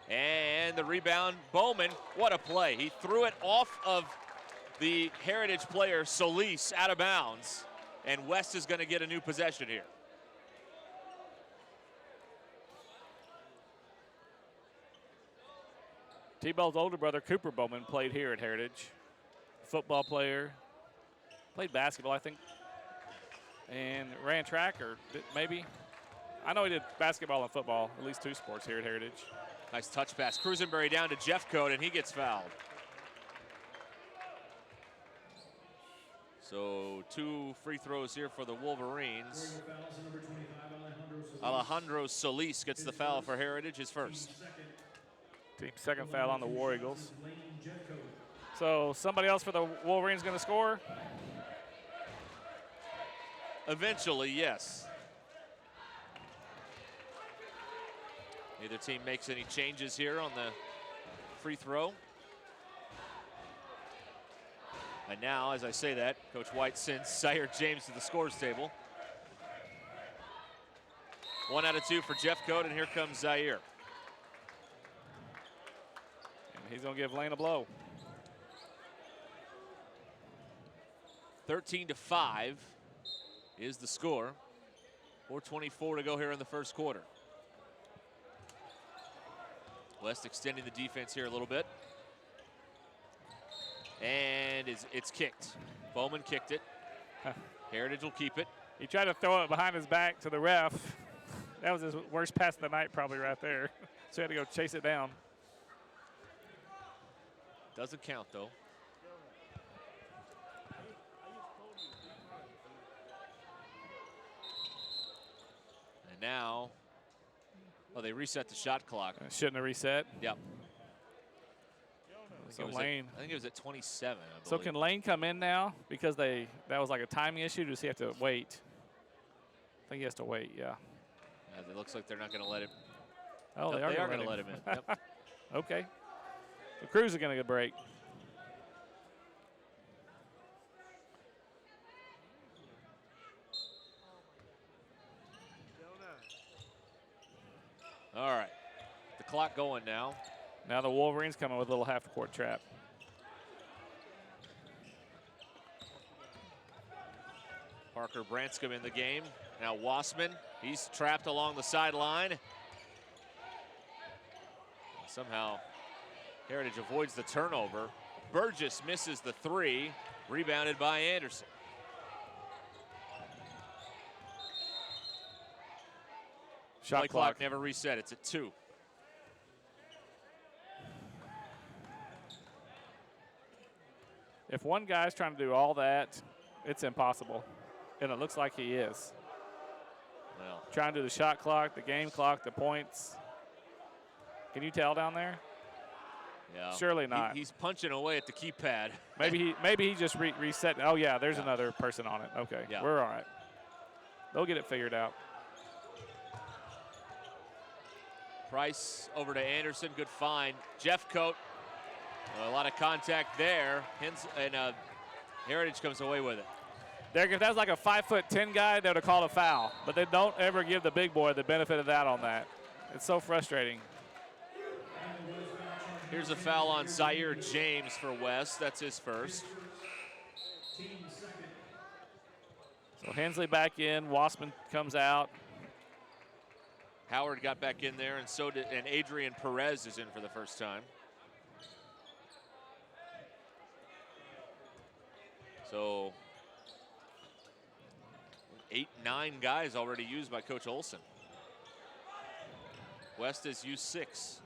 And the rebound, Bowman, what a play. He threw it off of the Heritage player, Solis, out of bounds. And West is going to get a new possession here. Tebow's older brother, Cooper Bowman, played here at Heritage. Football player, played basketball, I think, and ran track, or maybe. I know he did basketball and football, at least 2 sports here at Heritage. Nice touch pass. Cruisenberry down to Jeffcoat, and he gets fouled. So 2 free throws here for the Wolverines. Alejandro Solis gets the foul for Heritage, his first. Team second foul on the War Eagles. So somebody else for the Wolverines going to score? Eventually, yes. Neither team makes any changes here on the free throw. And now, as I say that, Coach White sends Zaire James to the scores table. 1 out of 2 for Jeffcoat, and here comes Zaire. And he's going to give Lane a blow. 13-5 is the score. 4:24 to go here in the first quarter. West extending the defense here a little bit. And it's kicked. Bowman kicked it. Heritage will keep it. He tried to throw it behind his back to the ref. That was his worst pass of the night probably right there. So he had to go chase it down. Doesn't count though. And now, they reset the shot clock. Shouldn't have reset. Yep. So Lane. I think it was at 27. I So believe. can Lane come in now because that was like a timing issue? Does he have to wait? I think he has to wait. Yeah. It looks like they're not going to let him. Oh, Nope, they are going to let him in. Yep. Okay. The Crews are going to get a break. All right. The clock going now. Now the Wolverines coming with a little half-court trap. Parker Branscombe in the game. Now Wassman, he's trapped along the sideline. Somehow Heritage avoids the turnover. Burgess misses the 3, rebounded by Anderson. Shot clock never reset, it's at 2. If one guy's trying to do all that, it's impossible. And it looks like he is. Well, trying to do the shot clock, the game clock, the points. Can you tell down there? yeah. Surely not. He's punching away at the keypad. Maybe he just reset. Oh, yeah, there's another person on it. Okay, we're all right. They'll get it figured out. Price over to Anderson, good find. Jeffcoat, a lot of contact there. And Heritage comes away with it. Derek, if that was like a 5'10" guy, they would have called a foul. But they don't ever give the big boy the benefit of that on that. It's so frustrating. Here's a foul on Zaire James for West. That's his first. So Hensley back in. Wassman comes out. Howard got back in there, and so did, and Adrian Perez is in for the first time. So 8, 9 guys already used by Coach Olson. West has used 6.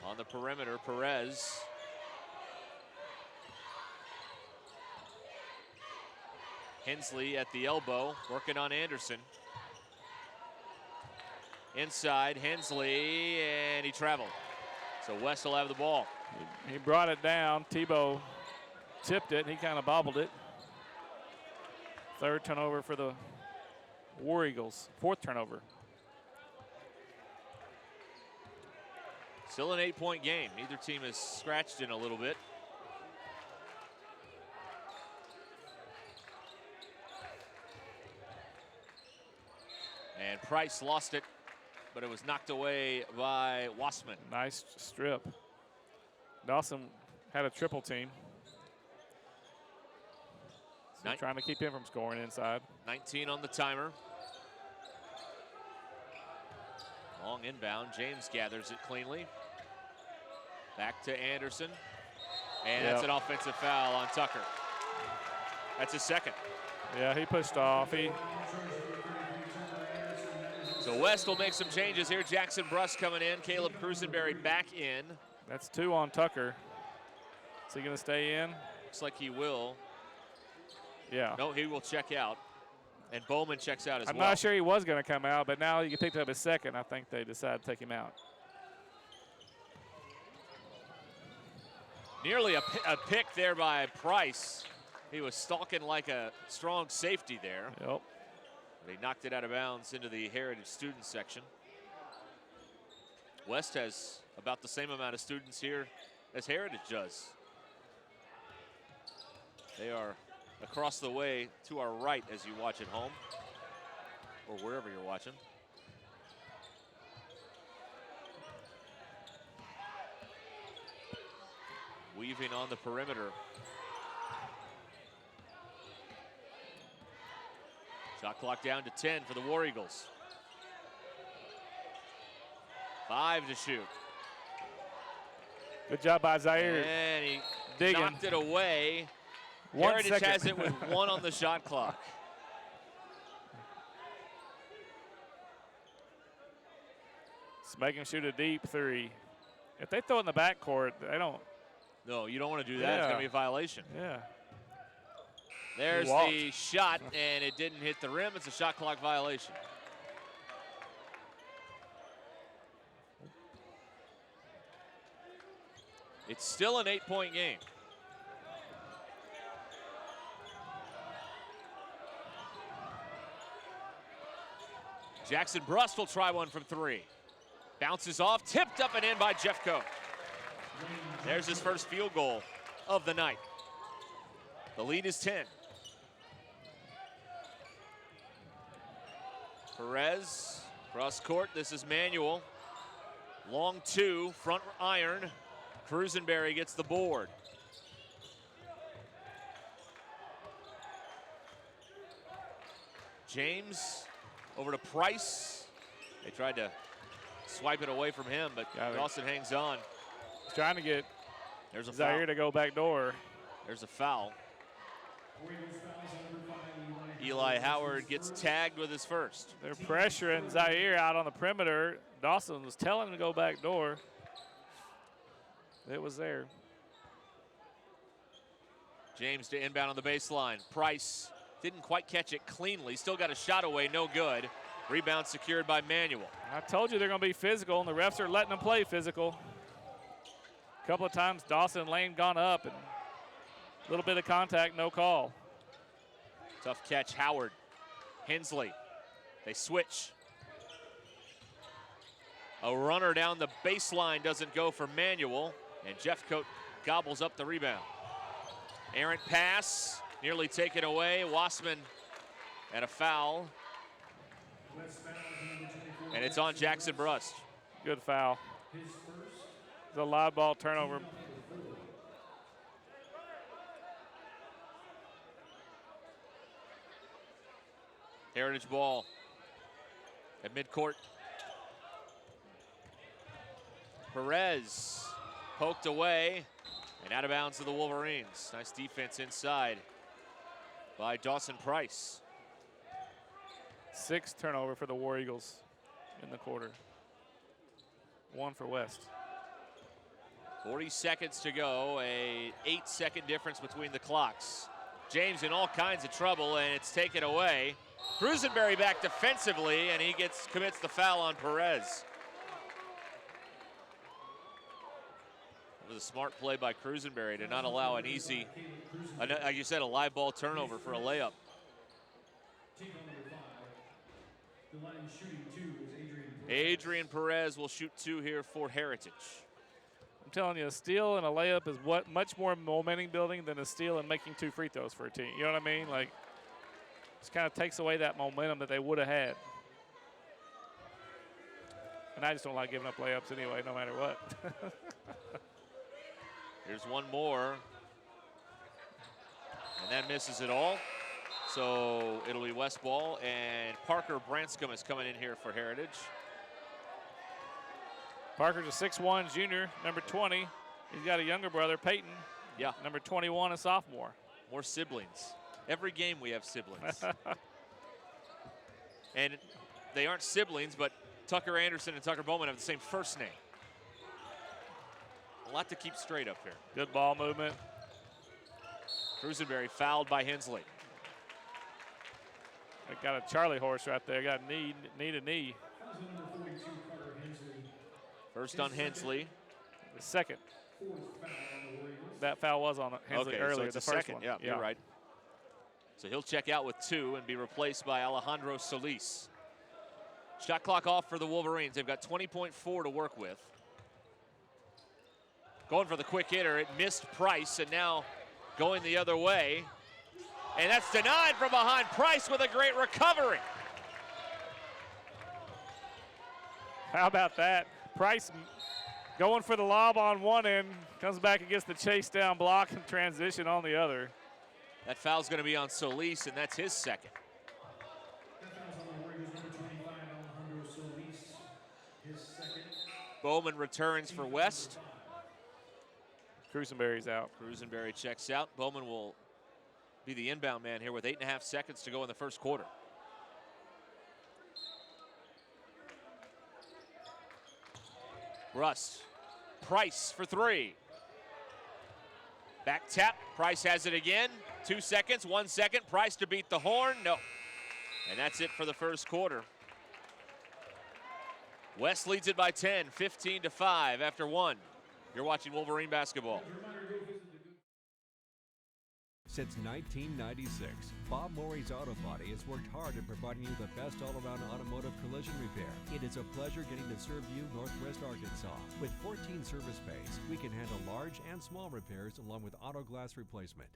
On the perimeter, Perez. Hensley at the elbow, working on Anderson. Inside, Hensley, and he traveled. So West will have the ball. He brought it down. Tebow tipped it, and he kind of bobbled it. 3rd turnover for the War Eagles. 4th turnover. Still an 8-point game. Neither team has scratched in a little bit. And Price lost it, but it was knocked away by Wassman. Nice strip. Dawson had a triple team. So trying to keep him from scoring inside. 19 on the timer. Long inbound. James gathers it cleanly. Back to Anderson. And that's an offensive foul on Tucker. That's his 2nd. Yeah, he pushed off. So West will make some changes here. Jackson Bruss coming in. Caleb Crusenberry back in. That's 2 on Tucker. Is he going to stay in? Looks like he will. Yeah. No, he will check out. And Bowman checks out as I'm well. not sure he was going to come out, but now he picked up his 2nd. I think they decided to take him out. Nearly a pick there by Price. He was stalking like a strong safety there. Yep. But he knocked it out of bounds into the Heritage student section. West has about the same amount of students here as Heritage does. They are across the way to our right as you watch at home, or wherever you're watching. Weaving on the perimeter. Shot clock down to 10 for the War Eagles. 5 to shoot. Good job by Zaire. And he digging. Knocked it away. 1 Heritage second. has it with 1 on the shot clock. Let's make him shoot a deep 3. If they throw it in the backcourt, they don't. No, you don't want to do that. It's going to be a violation. Yeah. There's the shot, and it didn't hit the rim. It's a shot clock violation. It's still an 8-point game. Jackson Bruss will try one from 3. Bounces off, tipped up and in by Jeffcoat. There's his first field goal of the night. The lead is 10. Perez, cross court, this is Manuel. Long 2, front iron. Crusenberry gets the board. James over to Price. They tried to swipe it away from him, but Dawson hangs on. He's trying to get There's a Zaire foul. to go back door. There's a foul. Eli Howard gets tagged with his first. They're pressuring Zaire out on the perimeter. Dawson was telling him to go back door. It was there. James to inbound on the baseline. Price didn't quite catch it cleanly. Still got a shot away, no good. Rebound secured by Manuel. I told you they're going to be physical, and the refs are letting them play physical. A couple of times Dawson and Lane gone up, and a little bit of contact, no call. Tough catch, Howard. Hensley. They switch. A runner down the baseline doesn't go for Manuel, and Jeffcoat gobbles up the rebound. Errant pass, nearly taken away. Wassman at a foul. And it's on Jackson Bruss. Good foul. The live ball turnover. Heritage ball at midcourt. Perez poked away and out of bounds to the Wolverines. Nice defense inside by Dawson Price. 6 turnover for the War Eagles in the quarter. 1 for West. 40 seconds to go, a 8-second difference between the clocks. James in all kinds of trouble, and it's taken away. Cruisenberry back defensively, and he commits the foul on Perez. It was a smart play by Cruisenberry to not allow an easy, like you said, a live ball turnover for a layup. Adrian Perez will shoot 2 here for Heritage. I'm telling you, a steal and a layup is much more momentum building than a steal and making 2 free throws for a team. You know what I mean? Like, just kind of takes away that momentum that they would have had. And I just don't like giving up layups anyway, no matter what. Here's one more. And that misses it all. So it'll be West ball, and Parker Branscombe is coming in here for Heritage. Parker's a 6'1 junior, number 20. He's got a younger brother, Peyton. Yeah. Number 21, a sophomore. More siblings. Every game we have siblings. And they aren't siblings, but Tucker Anderson and Tucker Bowman have the same first name. A lot to keep straight up here. Good ball movement. Cruisenberry fouled by Hensley. They got a Charlie horse right there. Got knee to knee. First on Hensley. The second. That foul was on Hensley earlier. So it's the a first second. one. Yeah, you're right. So he'll check out with 2 and be replaced by Alejandro Solis. Shot clock off for the Wolverines. They've got 20.4 to work with. Going for the quick hitter. It missed Price, and now going the other way. And that's denied from behind. Price with a great recovery. How about that? Price going for the lob on one end, comes back and gets the chase down block and transition on the other. That foul's going to be on Solis, and that's his second. Bowman returns for West. Cruisenberry's out. Cruisenberry checks out. Bowman will be the inbound man here with 8.5 seconds to go in the first quarter. Rust. Price for 3. Back tap. Price has it again. 2 seconds, 1 second. Price to beat the horn. No. And that's it for the first quarter. West leads it by 10, 15-5 after 1. You're watching Wolverine basketball. Since 1996, Bob Morey's Auto Body has worked hard at providing you the best all-around automotive collision repair. It is a pleasure getting to serve you Northwest Arkansas. With 14 service bays, we can handle large and small repairs along with auto glass replacement.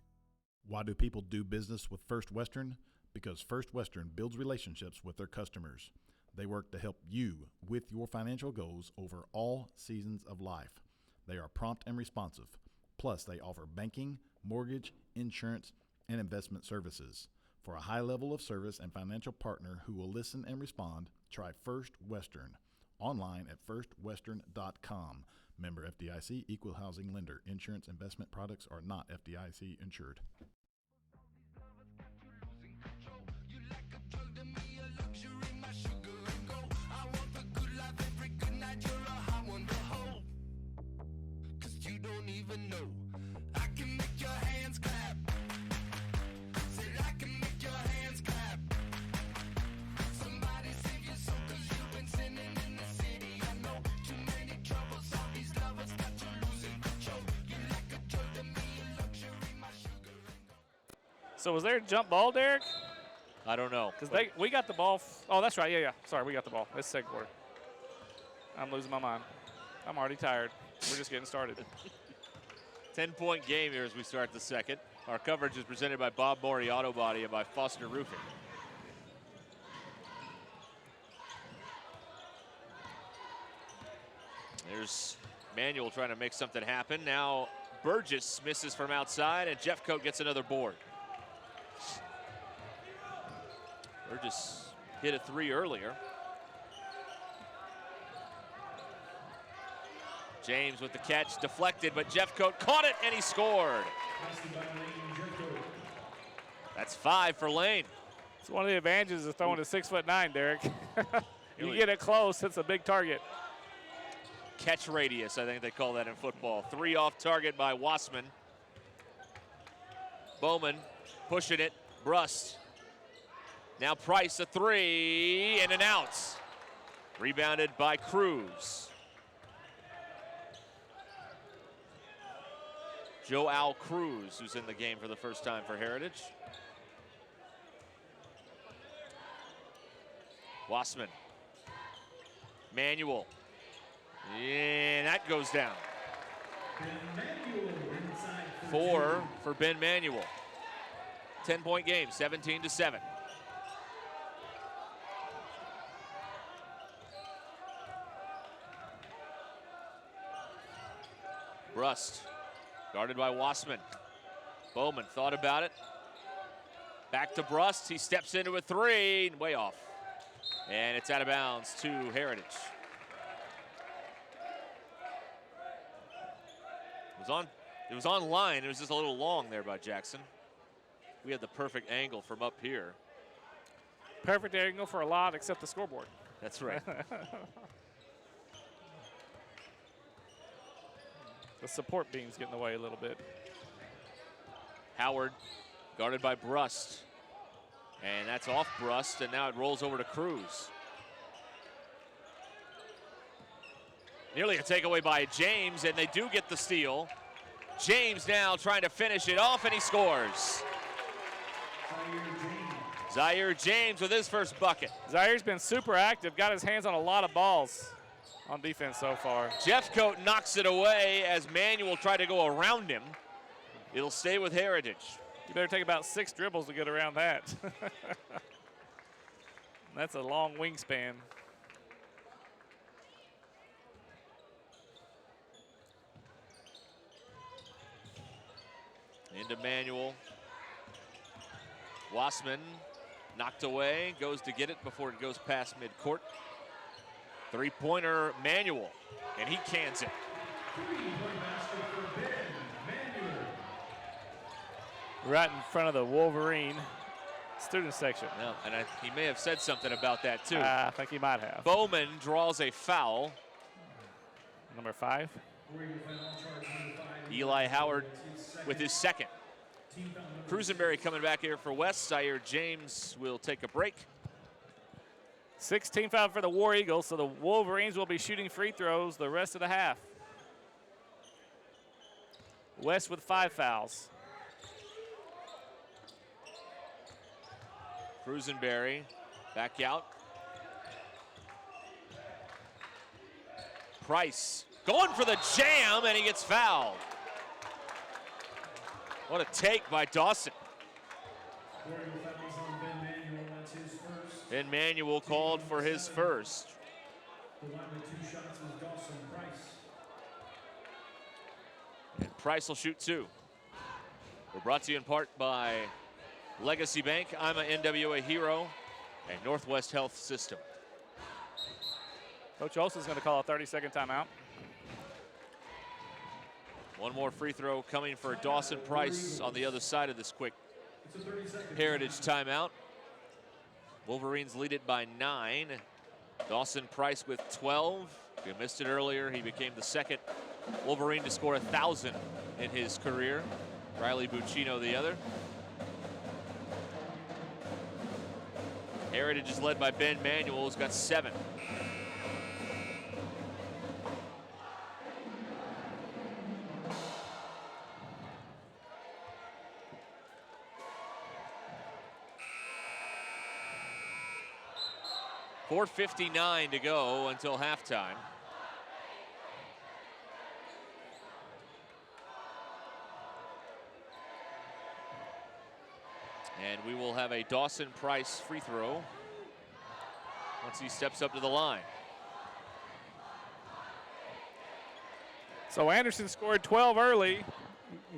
Why do people do business with First Western? Because First Western builds relationships with their customers. They work to help you with your financial goals over all seasons of life. They are prompt and responsive. Plus, they offer banking, mortgage, insurance, and investment services. For a high level of service and financial partner who will listen and respond, try First Western. Online at firstwestern.com. Member FDIC, equal housing lender. Insurance investment products are not FDIC insured. So was there a jump ball, Derek? I don't know. Because we got the ball. Oh, that's right. Yeah. Sorry, we got the ball. It's second quarter. I'm losing my mind. I'm already tired. We're just getting started. 10-point game here as we start the second. Our coverage is presented by Bob Morey Auto Body and by Foster Roofing. There's Manuel trying to make something happen. Now Burgess misses from outside, and Jeffcoat gets another board. Burgess hit a 3 earlier. James with the catch, deflected, but Jeffcoat caught it and he scored. That's 5 for Lane. It's one of the advantages of throwing to 6'9", Derek. You Really? get it close, it's a big target. Catch radius, I think they call that in football. 3 off target by Wassman. Bowman pushing it, Brust. Now Price, a 3 and an out. Rebounded by Cruz. Joao Cruz, who's in the game for the first time for Heritage. Wassman. Manuel. And that goes down. 4 for Ben Manuel. 10-point game, 17-7. Brust, guarded by Wassman. Bowman thought about it. Back to Brust, he steps into a 3, way off. And it's out of bounds to Heritage. It was on line, it was just a little long there by Jackson. We had the perfect angle from up here. Perfect angle for a lot except the scoreboard. That's right. The support beam's getting in the way a little bit. Howard, guarded by Brust. And that's off Brust, and now it rolls over to Cruz. Nearly a takeaway by James, and they do get the steal. James now trying to finish it off, and he scores. Zaire James with his first bucket. Zaire's been super active, got his hands on a lot of balls on defense so far. Jeffcoat knocks it away as Manuel tried to go around him. It'll stay with Heritage. You better take about 6 dribbles to get around that. That's a long wingspan. Into Manuel. Wassman knocked away, goes to get it before it goes past midcourt. 3-pointer Manuel, and he cans it. Right in front of the Wolverine student section. Yeah, and he may have said something about that too. I think he might have. Bowman draws a foul. Number 5. Eli Howard with his second. Cruzenberry coming back here for West. Zaire James will take a break. 16 foul for the War Eagles, so the Wolverines will be shooting free throws the rest of the half. West with 5 fouls. Cruzenberry back out. Price going for the jam, and he gets fouled. What a take by Dawson. Ben Manuel called for his first. And Price will shoot 2. We're brought to you in part by Legacy Bank, I'm a NWA Hero, and Northwest Health System. Coach Olson's going to call a 30-second timeout. One more free throw coming for Dawson Price on the other side of this quick Heritage timeout. Wolverines lead it by 9. Dawson Price with 12. You missed it earlier. He became the second Wolverine to score 1,000 in his career. Riley Buccino the other. Heritage is led by Ben Manuel, who's got 7. .4:59 to go until halftime. And we will have a Dawson Price free throw once he steps up to the line. So Anderson scored 12 early,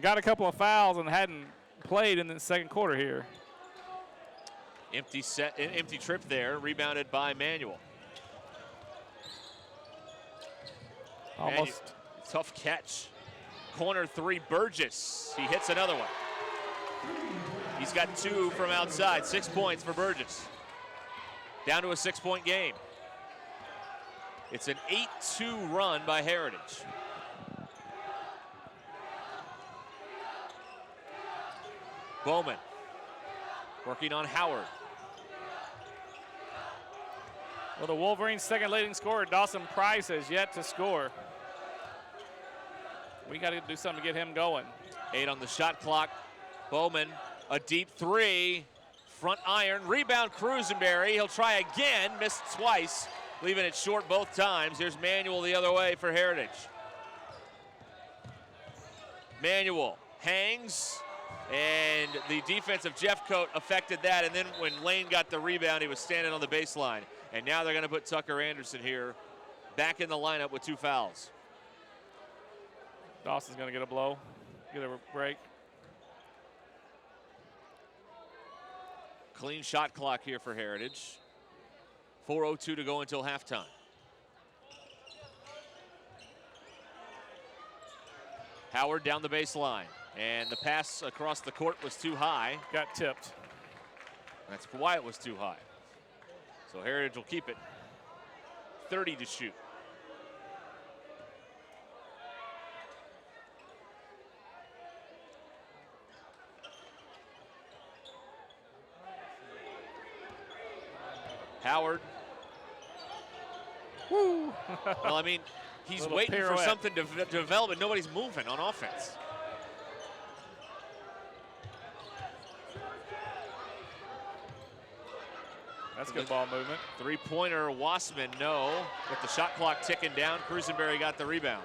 got a couple of fouls, and hadn't played in the second quarter here. Empty trip there, rebounded by Manuel. Almost. Tough catch. Corner three, Burgess. He hits another one. He's got 2 from outside. 6 points for Burgess. Down to a 6-point game. It's an 8-2 run by Heritage. Bowman working on Howard. Well, the Wolverines' second leading scorer, Dawson Price, has yet to score. We got to do something to get him going. 8 on the shot clock. Bowman, a deep 3. Front iron, rebound Cruisenberry. He'll try again, missed twice, leaving it short both times. Here's Manuel the other way for Heritage. Manuel hangs, and the defense of Jeffcoat affected that, and then when Lane got the rebound, he was standing on the baseline. And now they're going to put Tucker Anderson here back in the lineup with 2 fouls. Dawson's going to get a blow, get a break. Clean shot clock here for Heritage. 4:02 to go until halftime. Howard down the baseline, and the pass across the court was too high. Got tipped. That's why it was too high. So Heritage will keep it. 30 to shoot. Howard. Woo! Well, I mean, he's waiting for something to develop, and nobody's moving on offense. That's good ball movement. 3-pointer, Wassman, no. With the shot clock ticking down, Cruisenberry got the rebound.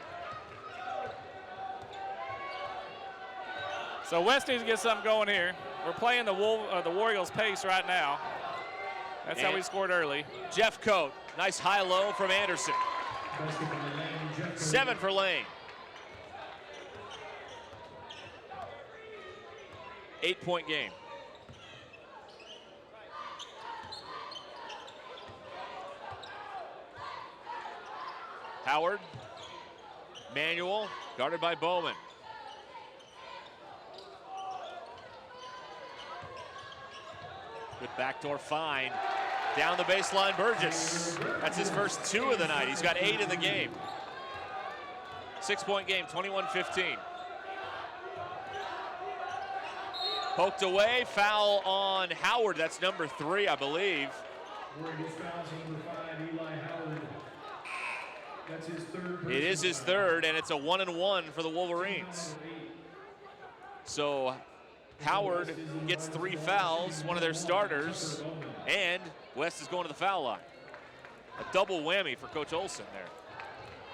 So West needs to get something going here. We're playing the War Eagles pace right now. That's how we scored early. Jeffcoat, nice high-low from Anderson. 7 for Lane. 8-point game. Howard, Manuel, guarded by Bowman. Good backdoor find. Down the baseline, Burgess. That's his first 2 of the night. He's got 8 in the game. 6-point game, 21-15. Poked away, foul on Howard. That's number 3, I believe. It is his third, and it's a 1-and-1 for the Wolverines. So Howard gets 3 fouls, one of their starters, and West is going to the foul line. A double whammy for Coach Olson there.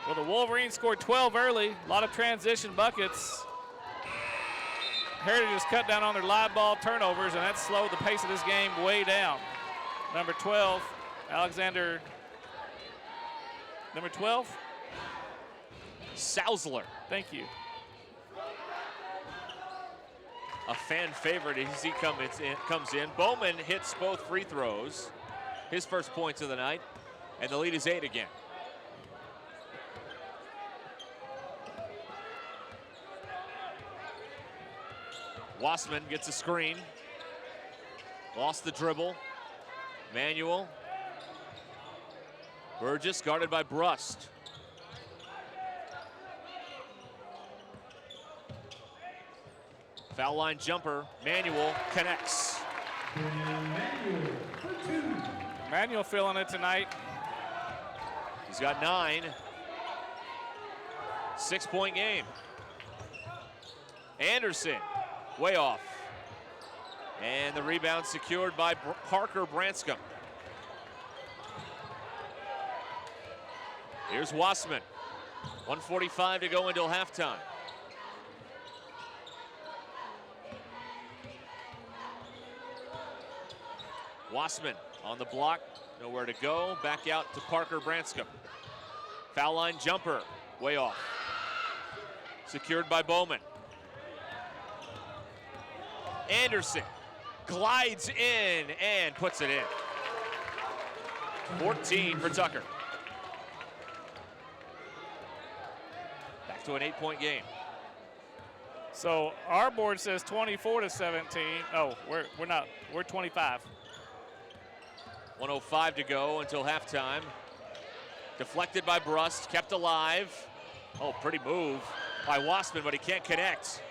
Well, the Wolverines scored 12 early, a lot of transition buckets. Heritage has cut down on their live ball turnovers, and that slowed the pace of this game way down. Number 12, Alexander. Number 12? Sausler. Thank you. A fan favorite as he comes in. Bowman hits both free throws. His first points of the night, and the lead is 8 again. Wassman gets a screen. Lost the dribble. Manuel. Burgess guarded by Brust. Foul line jumper. Manuel connects. Manuel feeling it tonight. He's got 9. 6-point game. Anderson, way off. And the rebound secured by Parker Branscombe. Here's Wassman. 1:45 to go until halftime. Wassman on the block, nowhere to go. Back out to Parker Branscombe. Foul line jumper, way off. Secured by Bowman. Anderson glides in and puts it in. 14 for Tucker. Back to an 8-point game. So our board says 24-17. Oh, we're not. We're 25. 1:05 to go until halftime. Deflected by Brust, kept alive. Oh, pretty move by Waspman, but he can't connect.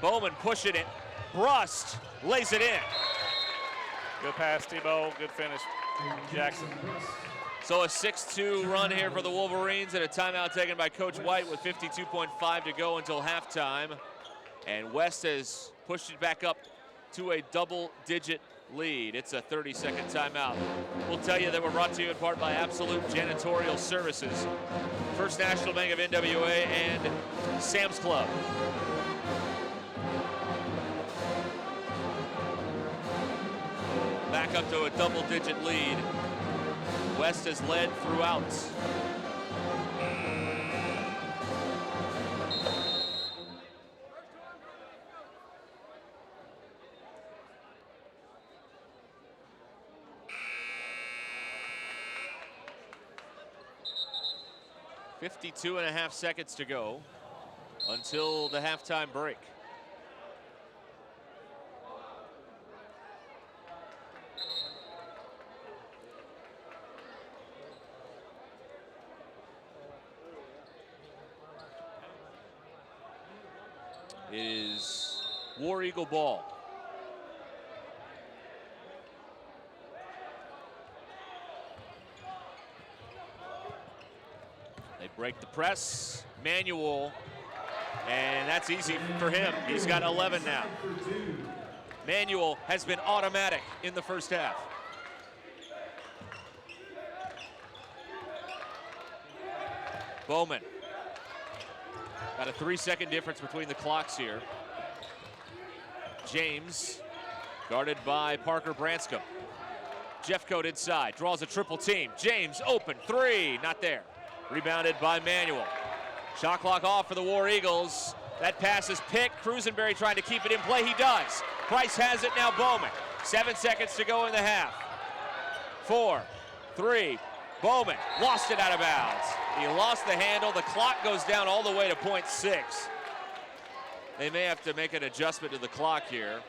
Bowman pushing it. Brust lays it in. Good pass, Tebow. Good finish, Jackson. So a 6-2 run here for the Wolverines, and a timeout taken by Coach White with 52.5 to go until halftime. And West has pushed it back up to a double-digit lead. It's a 30-second timeout. We'll tell you that we're brought to you in part by Absolute Janitorial Services, First National Bank of NWA, and Sam's Club. Back up to a double-digit lead. West has led throughout. .52.5 seconds to go until the halftime break. It is War Eagle ball. They break the press, Manuel, and that's easy for him. He's got 11 now. Manuel has been automatic in the first half. Bowman. Got a 3-second difference between the clocks here. James, guarded by Parker Branscombe. Jeffcoat inside, draws a triple team. James open, three, not there. Rebounded by Manuel. Shot clock off for the War Eagles. That pass is picked. Cruisenberry trying to keep it in play. He does. Price has it now. Bowman. 7 seconds to go in the half. 4, 3. Bowman lost it out of bounds. He lost the handle. The clock goes down all the way to .6. They may have to make an adjustment to the clock here.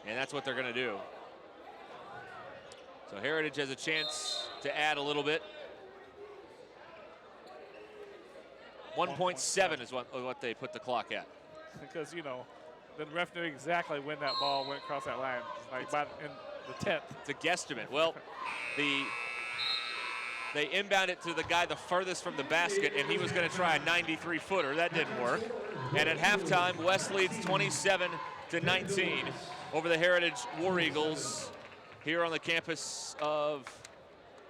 And that's what they're going to do. So Heritage has a chance to add a little bit. 1.7 is what they put the clock at. Because, you know, the ref knew exactly when that ball went across that line. Like about in the 10th. It's a guesstimate. Well, they inbound it to the guy the furthest from the basket, and he was going to try a 93-footer. That didn't work. And at halftime, West leads 27-19 over the Heritage War Eagles here on the campus of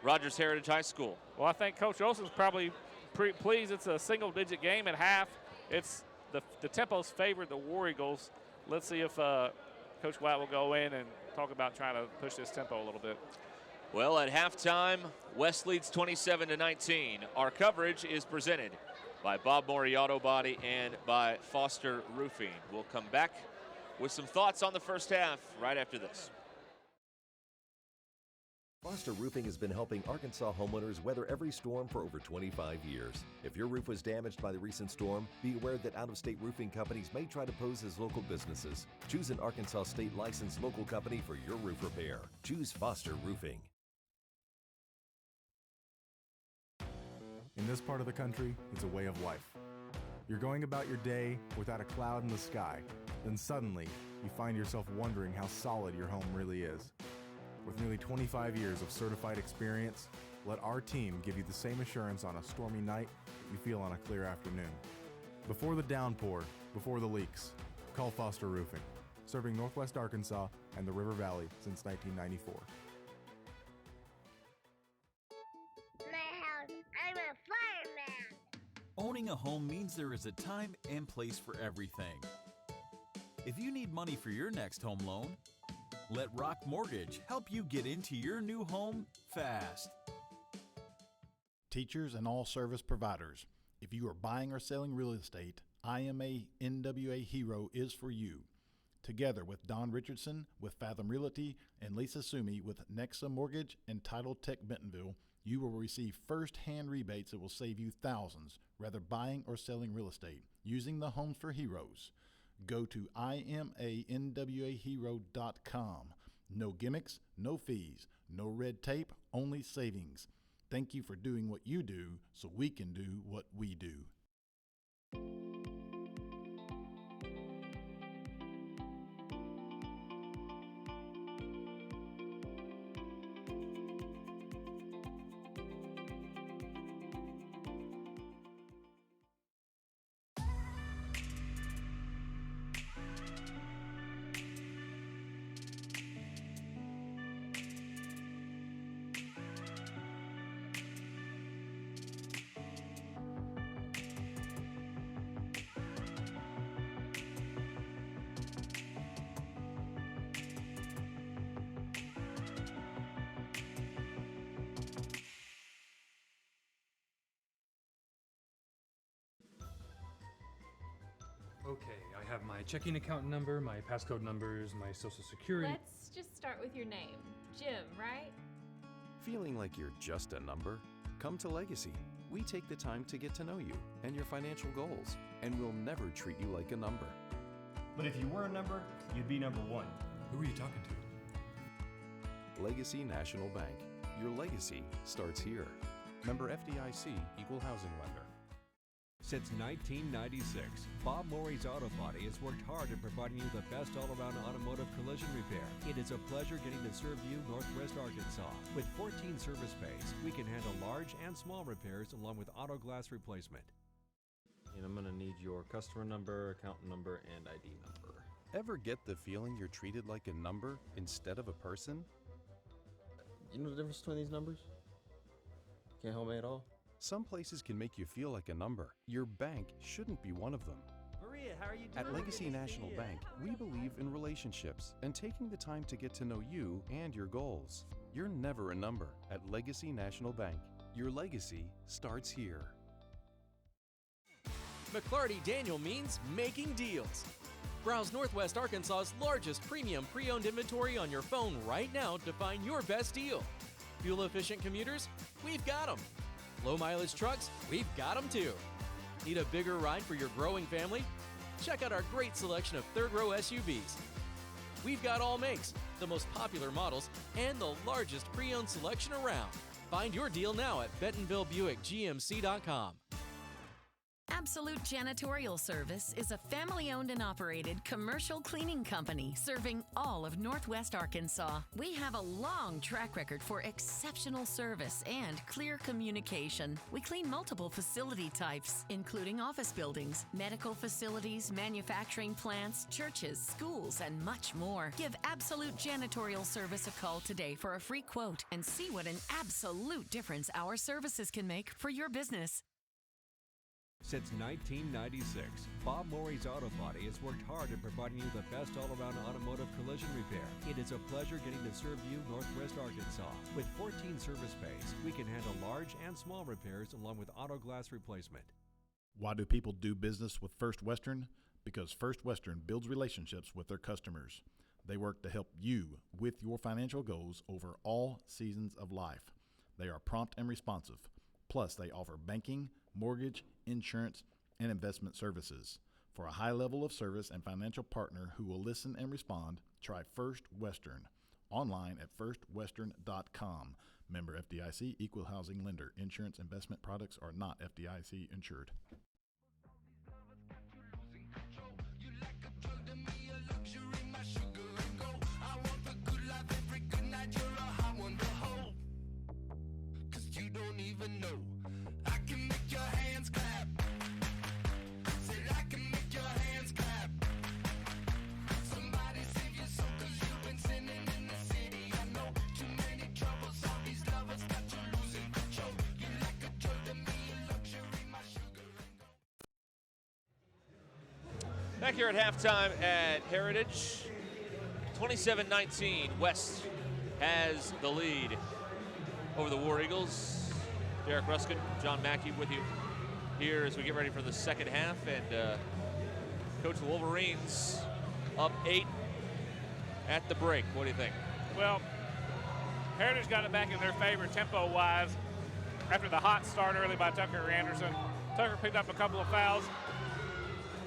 Rogers Heritage High School. Well, I think Coach Olson's probably pleased. It's a single-digit game at half. It's the tempos favor the War Eagles. Let's see if Coach White will go in and talk about trying to push this tempo a little bit. Well, at halftime, West leads 27-19. Our coverage is presented by Bob Morey Auto Body and by Foster Roofing. We'll come back with some thoughts on the first half right after this. Foster Roofing has been helping Arkansas homeowners weather every storm for over 25 years. If your roof was damaged by the recent storm, be aware that out-of-state roofing companies may try to pose as local businesses. Choose an Arkansas state licensed local company for your roof repair. Choose Foster Roofing. In this part of the country, it's a way of life. You're going about your day without a cloud in the sky. Then suddenly, you find yourself wondering how solid your home really is. With nearly 25 years of certified experience, let our team give you the same assurance on a stormy night that you feel on a clear afternoon. Before the downpour, before the leaks, call Foster Roofing, serving Northwest Arkansas and the River Valley since 1994. My house, I'm a fireman. Owning a home means there is a time and place for everything. If you need money for your next home loan, let Rock Mortgage help you get into your new home fast. Teachers and all service providers, if you are buying or selling real estate, IMA NWA Hero is for you. Together with Don Richardson with Fathom Realty and Lisa Sumi with Nexa Mortgage and Title Tech Bentonville, you will receive first-hand rebates that will save you thousands, whether buying or selling real estate, using the Homes for Heroes. Go to imanwahero.com. No gimmicks, no fees, no red tape, only savings. Thank you for doing what you do so we can do what we do. Okay, I have my checking account number, my passcode numbers, my social security. Let's just start with your name. Jim, right? Feeling like you're just a number? Come to Legacy. We take the time to get to know you and your financial goals, and we'll never treat you like a number. But if you were a number, you'd be number one. Who are you talking to? Legacy National Bank. Your legacy starts here. Member FDIC, Equal Housing Lender. Since 1996, Bob Morey's Auto Body has worked hard at providing you the best all-around automotive collision repair. It is a pleasure getting to serve you Northwest Arkansas. With 14 service bays, we can handle large and small repairs along with auto glass replacement. And I'm gonna need your customer number, account number, and ID number. Ever get the feeling you're treated like a number instead of a person? You know the difference between these numbers? Can't help me at all? Some places can make you feel like a number. Your bank shouldn't be one of them. Maria, how are you doing? At Legacy National Bank, we believe in relationships and taking the time to get to know you and your goals. You're never a number at Legacy National Bank. Your legacy starts here. McClarty Daniel means making deals. Browse Northwest Arkansas's largest premium pre-owned inventory on your phone right now to find your best deal. Fuel-efficient commuters? We've got them. Low-mileage trucks? We've got them too. Need a bigger ride for your growing family? Check out our great selection of third-row SUVs. We've got all makes, the most popular models, and the largest pre-owned selection around. Find your deal now at BentonvilleBuickGMC.com. Absolute Janitorial Service is a family-owned and operated commercial cleaning company serving all of Northwest Arkansas. We have a long track record for exceptional service and clear communication. We clean multiple facility types, including office buildings, medical facilities, manufacturing plants, churches, schools, and much more. Give Absolute Janitorial Service a call today for a free quote and see what an absolute difference our services can make for your business. Since 1996, Bob Morey's Auto Body has worked hard at providing you the best all-around automotive collision repair. It is a pleasure getting to serve you Northwest Arkansas. With 14 service bays, we can handle large and small repairs along with auto glass replacement. Why do people do business with First Western? Because First Western builds relationships with their customers. They work to help you with your financial goals over all seasons of life. They are prompt and responsive. Plus, they offer banking, mortgage, insurance, and investment services. For a high level of service and financial partner who will listen and respond, try First Western. Online at firstwestern.com. Member FDIC, Equal Housing Lender. Insurance investment products are not FDIC insured. Back here at halftime at Heritage, 27-19, West has the lead over the War Eagles. Derek Ruskin, John Mackey with you here as we get ready for the second half. And Coach, the Wolverines up 8 at the break. What do you think? Well, Heritage got it back in their favor tempo-wise after the hot start early by Tucker Anderson. Tucker picked up a couple of fouls,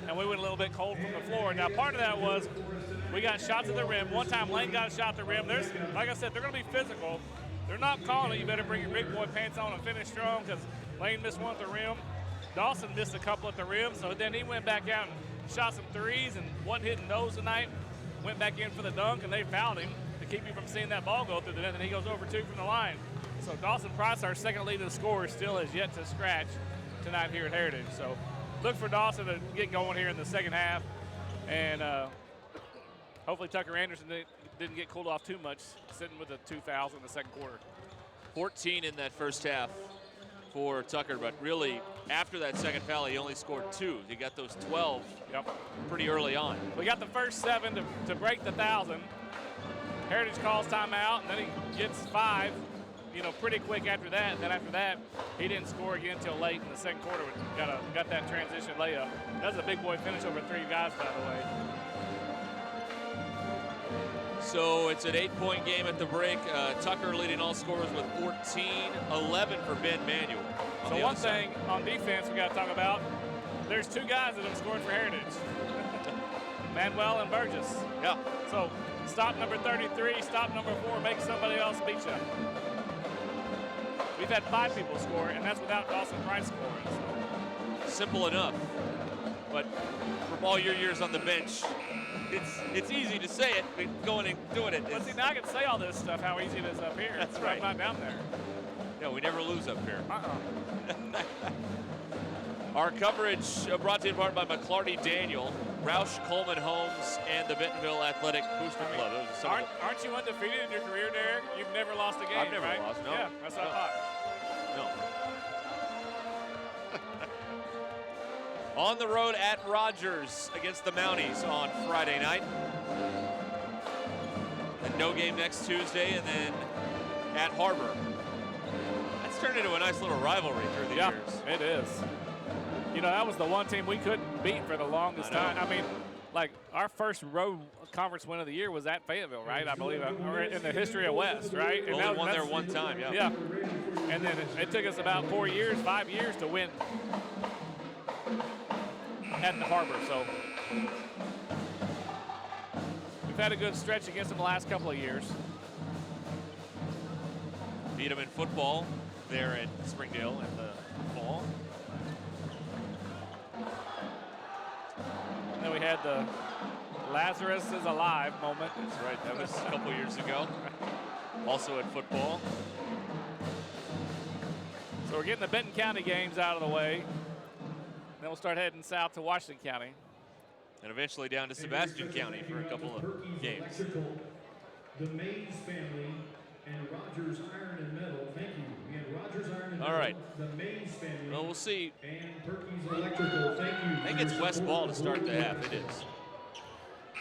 and we went a little bit cold from the floor. Now, part of that was we got shots at the rim. One time, Lane got a shot at the rim. Like I said, they're going to be physical. They're not calling it. You better bring your big boy pants on and finish strong because Lane missed one at the rim. Dawson missed a couple at the rim, so then he went back out and shot some threes and wasn't hitting those tonight. Went back in for the dunk, and they fouled him to keep you from seeing that ball go through the net, and he goes over 2 from the line. So Dawson Price, our second leading scorer, still has yet to scratch tonight here at Heritage. So look for Dawson to get going here in the second half, and hopefully Tucker Anderson didn't get cooled off too much, sitting with the 2 fouls in the second quarter. 14 in that first half for Tucker, but really after that second foul, he only scored 2. He got those 12 pretty early on. We got the first 7 to break the 1,000. Heritage calls timeout, and then he gets 5, pretty quick after that. And then after that, he didn't score again until late in the second quarter. Got that transition layup. That was a big boy finish over 3 guys, by the way. So it's an 8-point game at the break. Tucker leading all scorers with 14, 11 for Ben Manuel. So one thing on defense we got to talk about, there's 2 guys that have scored for Heritage. Manuel and Burgess. Yeah. So stop number 33, stop number 4, make somebody else beat you. We've had 5 people score, and that's without Dawson Price scoring. So. Simple enough. But from all your years on the bench, it's easy to say it, but going and doing it. But see, now I can say all this stuff, how easy it is up here. That's right. I'm not down there. Yeah, we never lose up here. Our coverage brought to you in part by McClarty Daniel, Roush Coleman Homes, and the Bentonville Athletic Booster Club. Aren't you undefeated in your career, Derek? You've never lost a game, I've never right? lost, no. Yeah, that's what I thought. No. On the road at Rogers against the Mounties on Friday night. And no game next Tuesday, and then at Harbor. That's turned into a nice little rivalry through the years. It is. That was the one team we couldn't beat for the longest time. I mean, like, our first road conference win of the year was at Fayetteville, right? I believe, or in the history of West, right? And only won there one time, yeah. Yeah. And then it took us about 5 years to win at the Harbor. So we've had a good stretch against them the last couple of years. Beat them in football there in Springdale in the fall. And then we had the Lazarus is alive moment. That's right, that was a couple years ago. Also in football. So we're getting the Benton County games out of the way. Then we'll start heading south to Washington County. And eventually down to Sebastian County for a couple of games. The Mays family and Rogers Iron and Metal. Thank you. We had Rogers Iron and Metal. All right. The Mays family. Well, we'll see. And Perky's Electrical. Thank you. I think it's West ball to start the half. It is.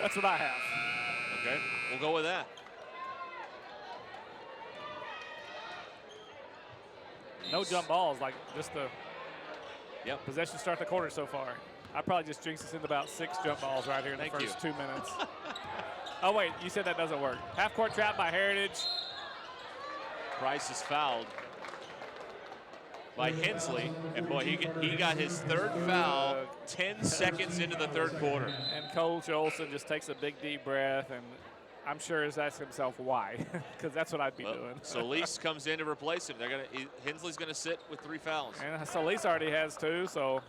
That's what I have. Okay, we'll go with that. No jump balls, like just the possession start the quarter so far. I probably just jinxed us into about 6 jump balls right here in the first 2 minutes. Oh, wait, you said that doesn't work. Half-court trap by Heritage. Price is fouled by Hensley, and boy, he got his 3rd foul 10 seconds into the 3rd quarter. And Coach Olson just takes a big deep breath, and I'm sure he's asking himself why, because that's what I'd be doing. Solis comes in to replace him. Hensley's gonna sit with 3 fouls. And Solis already has 2, so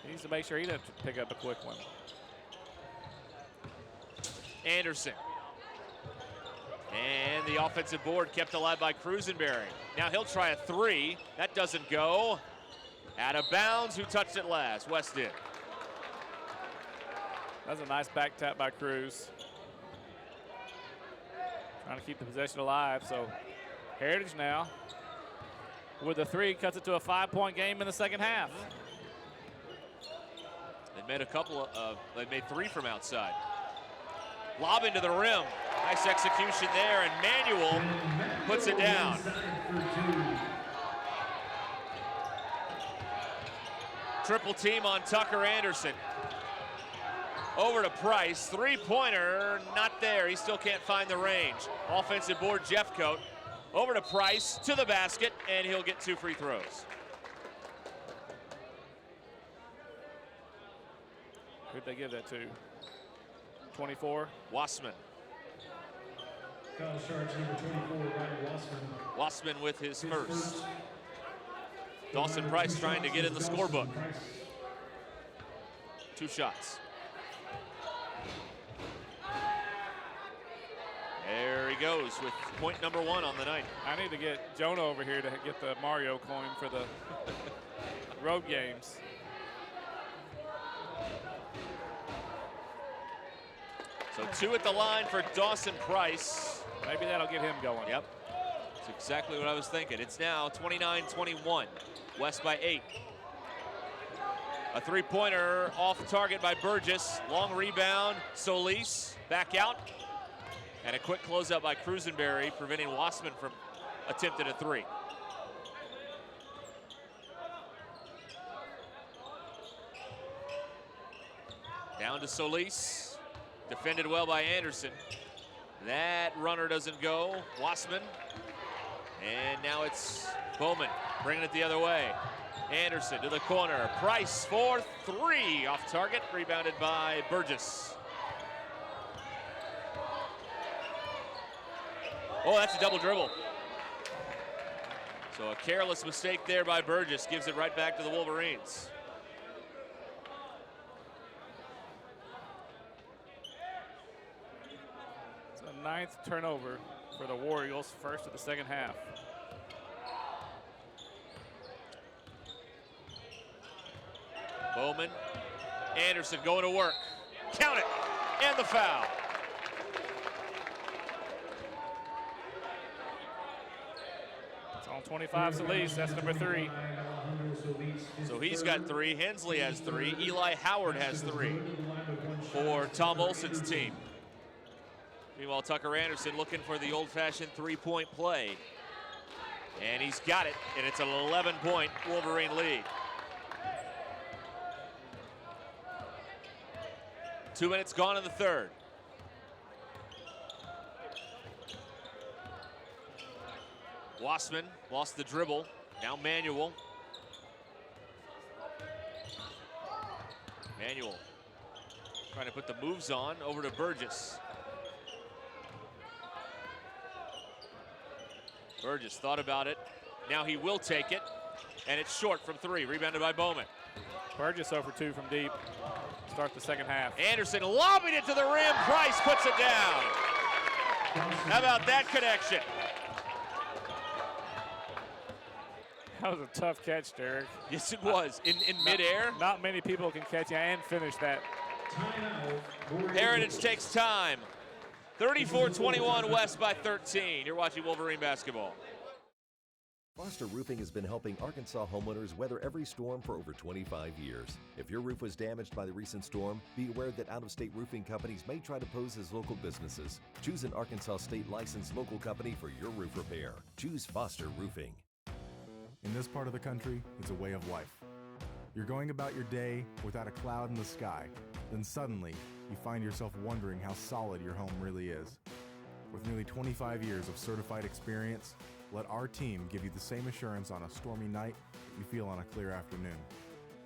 he needs to make sure he doesn't pick up a quick one. Anderson. And the offensive board kept alive by Cruisenberry. Now he'll try a 3. That doesn't go. Out of bounds. Who touched it last? West did. That's a nice back tap by Cruz. Trying to keep the possession alive. So Heritage now with the 3 cuts it to a 5-point game in the second half. They made they made 3 from outside. Lob into the rim. Nice execution there, and Manuel puts it down. Triple team on Tucker Anderson. Over to Price, three-pointer, not there. He still can't find the range. Offensive board, Jeffcoat. Over to Price, to the basket, and he'll get 2 free throws. Who'd they give that to? 24? Wassman. Foul charge number 24, Ryan Wassman. Wassman with his first. Dawson Price trying to get in the scorebook. 2 shots. There he goes with point number 1 on the night. I need to get Jonah over here to get the Mario coin for the road games. So 2 at the line for Dawson Price. Maybe that'll get him going. Yep. That's exactly what I was thinking. It's now 29-21. West by 8. A three-pointer off target by Burgess. Long rebound. Solis back out. And a quick closeout by Cruisenberry, preventing Wassman from attempting a 3. Down to Solis. Defended well by Anderson. That runner doesn't go. Wassman. And now it's Bowman bringing it the other way. Anderson to the corner. Price for 3 off target. Rebounded by Burgess. Oh, that's a double dribble. So a careless mistake there by Burgess gives it right back to the Wolverines. It's a 9th turnover for the War Eagles, first of the second half. Bowman, Anderson going to work. Count it, and the foul. It's on 25 Solis, that's number 3. So he's got 3, Hensley has 3, Eli Howard has 3 for Tom Olson's team. Meanwhile, Tucker Anderson looking for the old-fashioned three-point play. And he's got it, and it's an 11-point Wolverine lead. 2 minutes gone in the third. Wassman lost the dribble. Now Manuel. Manuel trying to put the moves on. Over to Burgess. Burgess thought about it. Now he will take it. And it's short from 3. Rebounded by Bowman. Burgess over 2 from deep. Start the second half. Anderson lobbing it to the rim. Price puts it down. How about that connection? That was a tough catch, Derek. Yes, it was. In midair. Not many people can catch you and finish that. Heritage takes time. 34-21 West by 13. You're watching Wolverine basketball. Foster Roofing has been helping Arkansas homeowners weather every storm for over 25 years. If your roof was damaged by the recent storm, be aware that out-of-state roofing companies may try to pose as local businesses. Choose an Arkansas state-licensed local company for your roof repair. Choose Foster Roofing. In this part of the country, it's a way of life. You're going about your day without a cloud in the sky. Then suddenly, you find yourself wondering how solid your home really is. With nearly 25 years of certified experience, let our team give you the same assurance on a stormy night that you feel on a clear afternoon.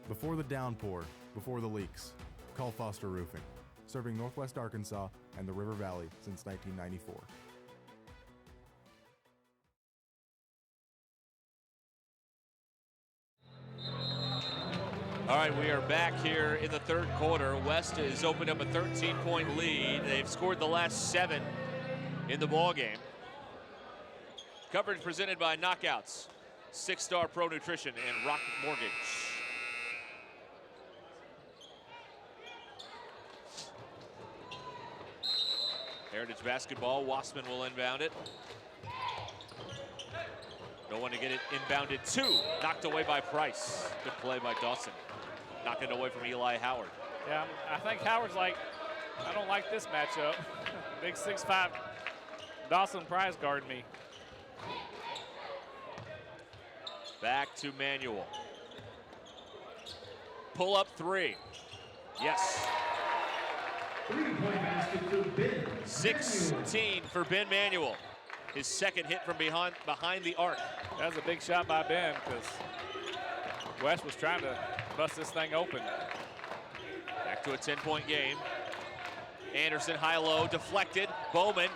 Before the downpour, before the leaks, call Foster Roofing, serving Northwest Arkansas and the River Valley since 1994. All right, we are back here in the third quarter. West has opened up a 13-point lead. They've scored the last 7 in the ballgame. Coverage presented by Knockouts, 6-Star Pro Nutrition, and Rock Mortgage. Heritage basketball, Wassman will inbound it. No one to get it inbounded to. Knocked away by Price. Good play by Dawson. Knocked it away from Eli Howard. Yeah, I think Howard's like, I don't like this matchup. Big 6'5" Dawson Price guarding me. Back to Manuel. Pull up 3. Yes. 3-point basket for Ben. 16 for Ben Manuel. His second hit from behind the arc. That was a big shot by Ben because West was trying to bust this thing open. Back to a 10-point game. Anderson high-low, deflected. Bowman,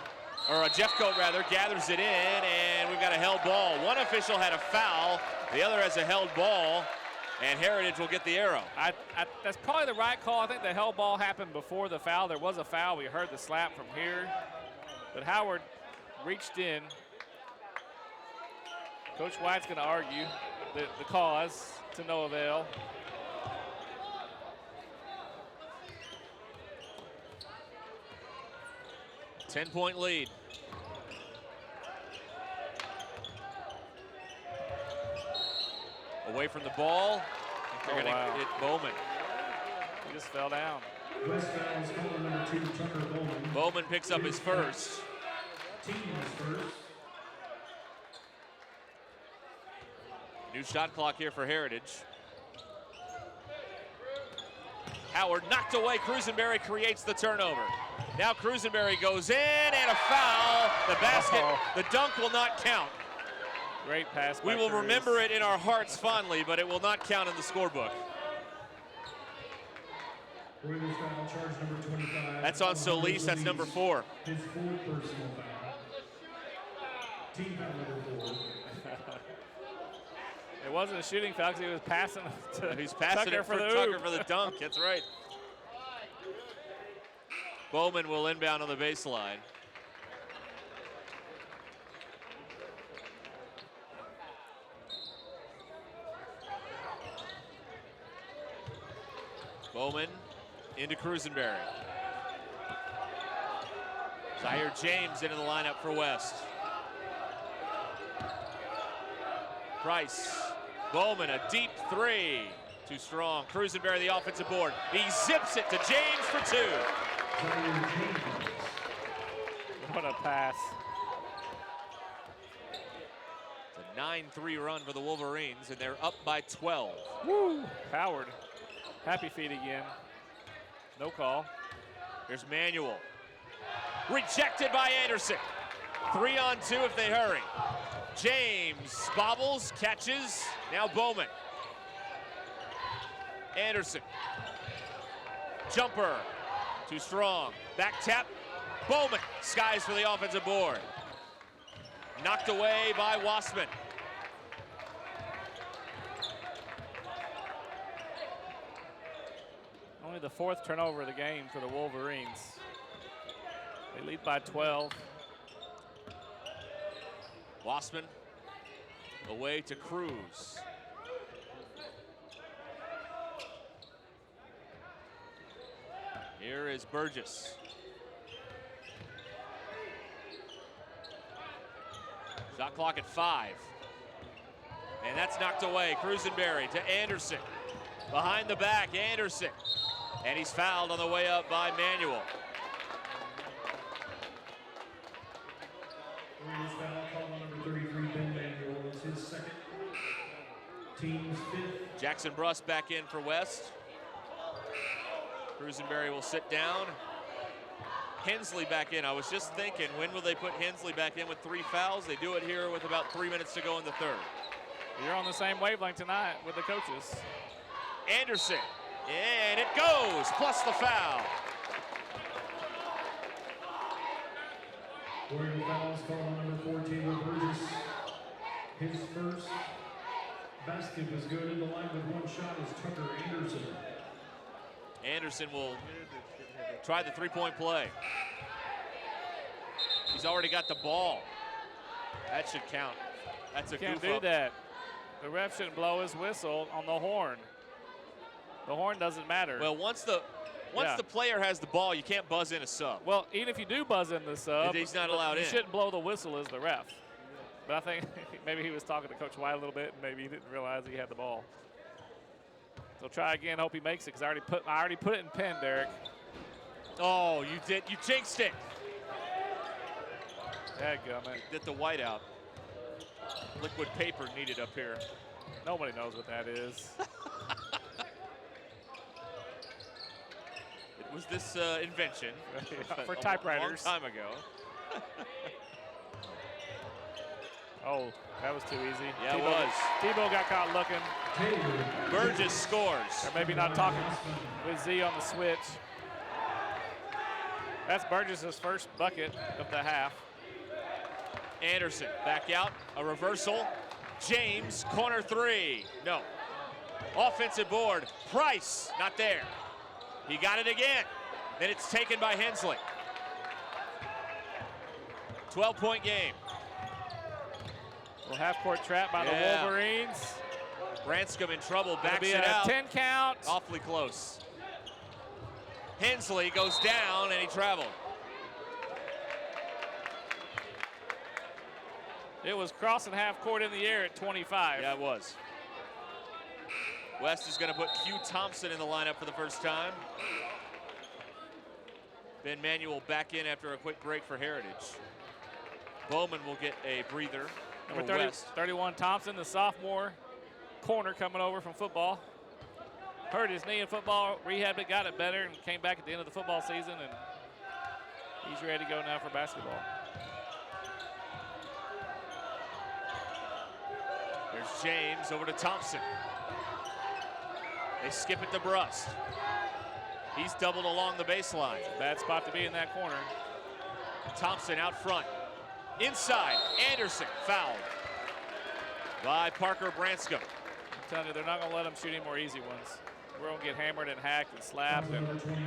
or Jeffcoat rather, gathers it in, and we've got a held ball. One official had a foul, the other has a held ball, and Heritage will get the arrow. That's probably the right call. I think the held ball happened before the foul. There was a foul. We heard the slap from here, but Howard reached in. Coach White's going to argue the cause to no avail. Ten-point lead. Away from the ball. They're going to hit Bowman. He just fell down. West fouls call number 2, Tucker Bowman. Bowman picks up his first. Team's first. New shot clock here for Heritage. Howard knocked away. Cruisenberry creates the turnover. Now Cruisenberry goes in and a foul. The basket, the dunk will not count. Great pass. We will remember it in our hearts fondly, but it will not count in the scorebook. Royals foul, charge number 25. That's on Solis. That's number 4. His 4th personal foul. Team foul number 4. It wasn't a shooting foul because he was passing to He's passing Tucker it for the Tucker hoop. for the dunk. That's right. Bowman will inbound on the baseline. Bowman into Cruisenberry. Zaire James into the lineup for West. Price. Bowman, a deep 3. Too strong. Cruisenberry, the offensive board. He zips it to James for 2. What a pass. It's a 9-3 run for the Wolverines, and they're up by 12. Woo! Howard. Happy feet again. No call. Here's Manuel. Rejected by Anderson. 3-on-2 if they hurry. James bobbles, catches. Now Bowman. Anderson. Jumper. Too strong. Back tap. Bowman. Skies for the offensive board. Knocked away by Wassman. Only the 4th turnover of the game for the Wolverines. They lead by 12. Wassman away to Cruz. Here is Burgess. Shot clock at 5. And that's knocked away. Cruisenberry to Anderson. Behind the back, Anderson. And he's fouled on the way up by Manuel. Royals foul call on number 33, Ben Manuel. It's his 2nd. Team's 5th. Jackson Bruss back in for West. Cruisenberry will sit down. Hensley back in. I was just thinking, when will they put Hensley back in with 3 fouls? They do it here with about 3 minutes to go in the 3rd. You're on the same wavelength tonight with the coaches. Anderson, and it goes, plus the foul. Royal fouls call on number 4, Taylor Burgess. His first. Basket was good. In the line with 1 shot is Tucker Anderson. Anderson will try the 3-point play. He's already got the ball. That should count. That's a Can't goof do up. that. The ref shouldn't blow his whistle on the horn. The horn doesn't matter. Well, once the player has the ball, you can't buzz in a sub. Well, even if you do buzz in the sub, He's not allowed you in. shouldn't blow the whistle as the ref. But I think maybe he was talking to Coach White a little bit, and maybe he didn't realize he had the ball. So try again. Hope he makes it, because I already put it in pen, Derek. Oh, you did. You jinxed it. Dadgummit. Get the white out. Liquid paper needed up here. Nobody knows what that is. was this invention for a typewriters. long time ago. Oh, that was too easy. Yeah, it was. Tebow got caught looking. Burgess scores. Or maybe not talking with Z on the switch. That's Burgess's first bucket of the half. Anderson back out, a reversal. James, corner three. No. Offensive board. Price, not there. He got it again. Then it's taken by Hensley. 12-point game. Little half-court trap by the Wolverines. Branscombe in trouble, backs be it a out. 10 count. Awfully close. Hensley goes down and he traveled. It was crossing half court in the air at 25. Yeah, it was. West is going to put Q Thompson in the lineup for the first time. Ben Manuel back in after a quick break for Heritage. Bowman will get a breather. Number for West. 31 Thompson, the sophomore corner coming over from football. Hurt his knee in football, rehabbed it, got it better, and came back at the end of the football season, and he's ready to go now for basketball. There's James over to Thompson. They skip it to Brust. He's doubled along the baseline. Bad spot to be in that corner. Thompson out front. Inside, Anderson fouled by Parker Branscombe. I'm telling you, they're not going to let him shoot any more easy ones. We're going to get hammered and hacked and slapped, and there's going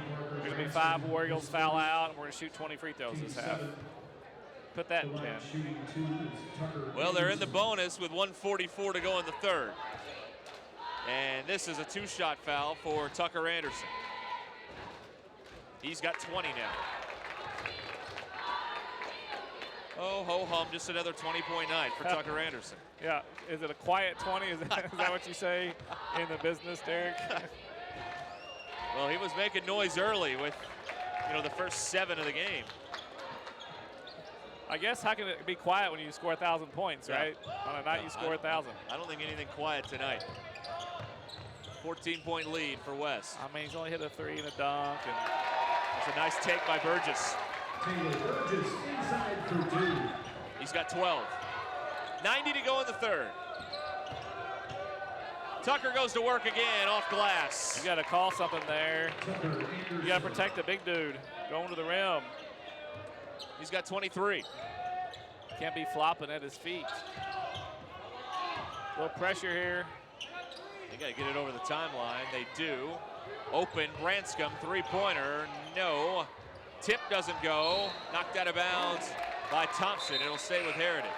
to be 5 War Eagles foul out, and we're going to shoot 20 free throws this half. Put that in 10. Well, they're in the bonus with 1:44 to go in the third. And this is a 2-shot foul for Tucker Anderson. He's got 20 now. Oh, ho hum, just another 20-point night for Tucker Anderson. Yeah, is it a quiet 20? Is that what you say in the business, Derek? Well, he was making noise early with, the first 7 of the game. I guess how can it be quiet when you score 1,000 points, right? On a night you score 1,000. I don't think anything quiet tonight. 14-point lead for West. I mean, he's only hit a 3 and a dunk. And it's a nice take by Burgess. Burgess inside for 2. He's got 12. 90 to go in the third. Tucker goes to work again off glass. You got to call something there. You got to protect the big dude going to the rim. He's got 23. Can't be flopping at his feet. A little pressure here. They got to get it over the timeline. They do. Open, Branscombe, 3-pointer. No. Tip doesn't go. Knocked out of bounds by Thompson. It'll stay with Heritage.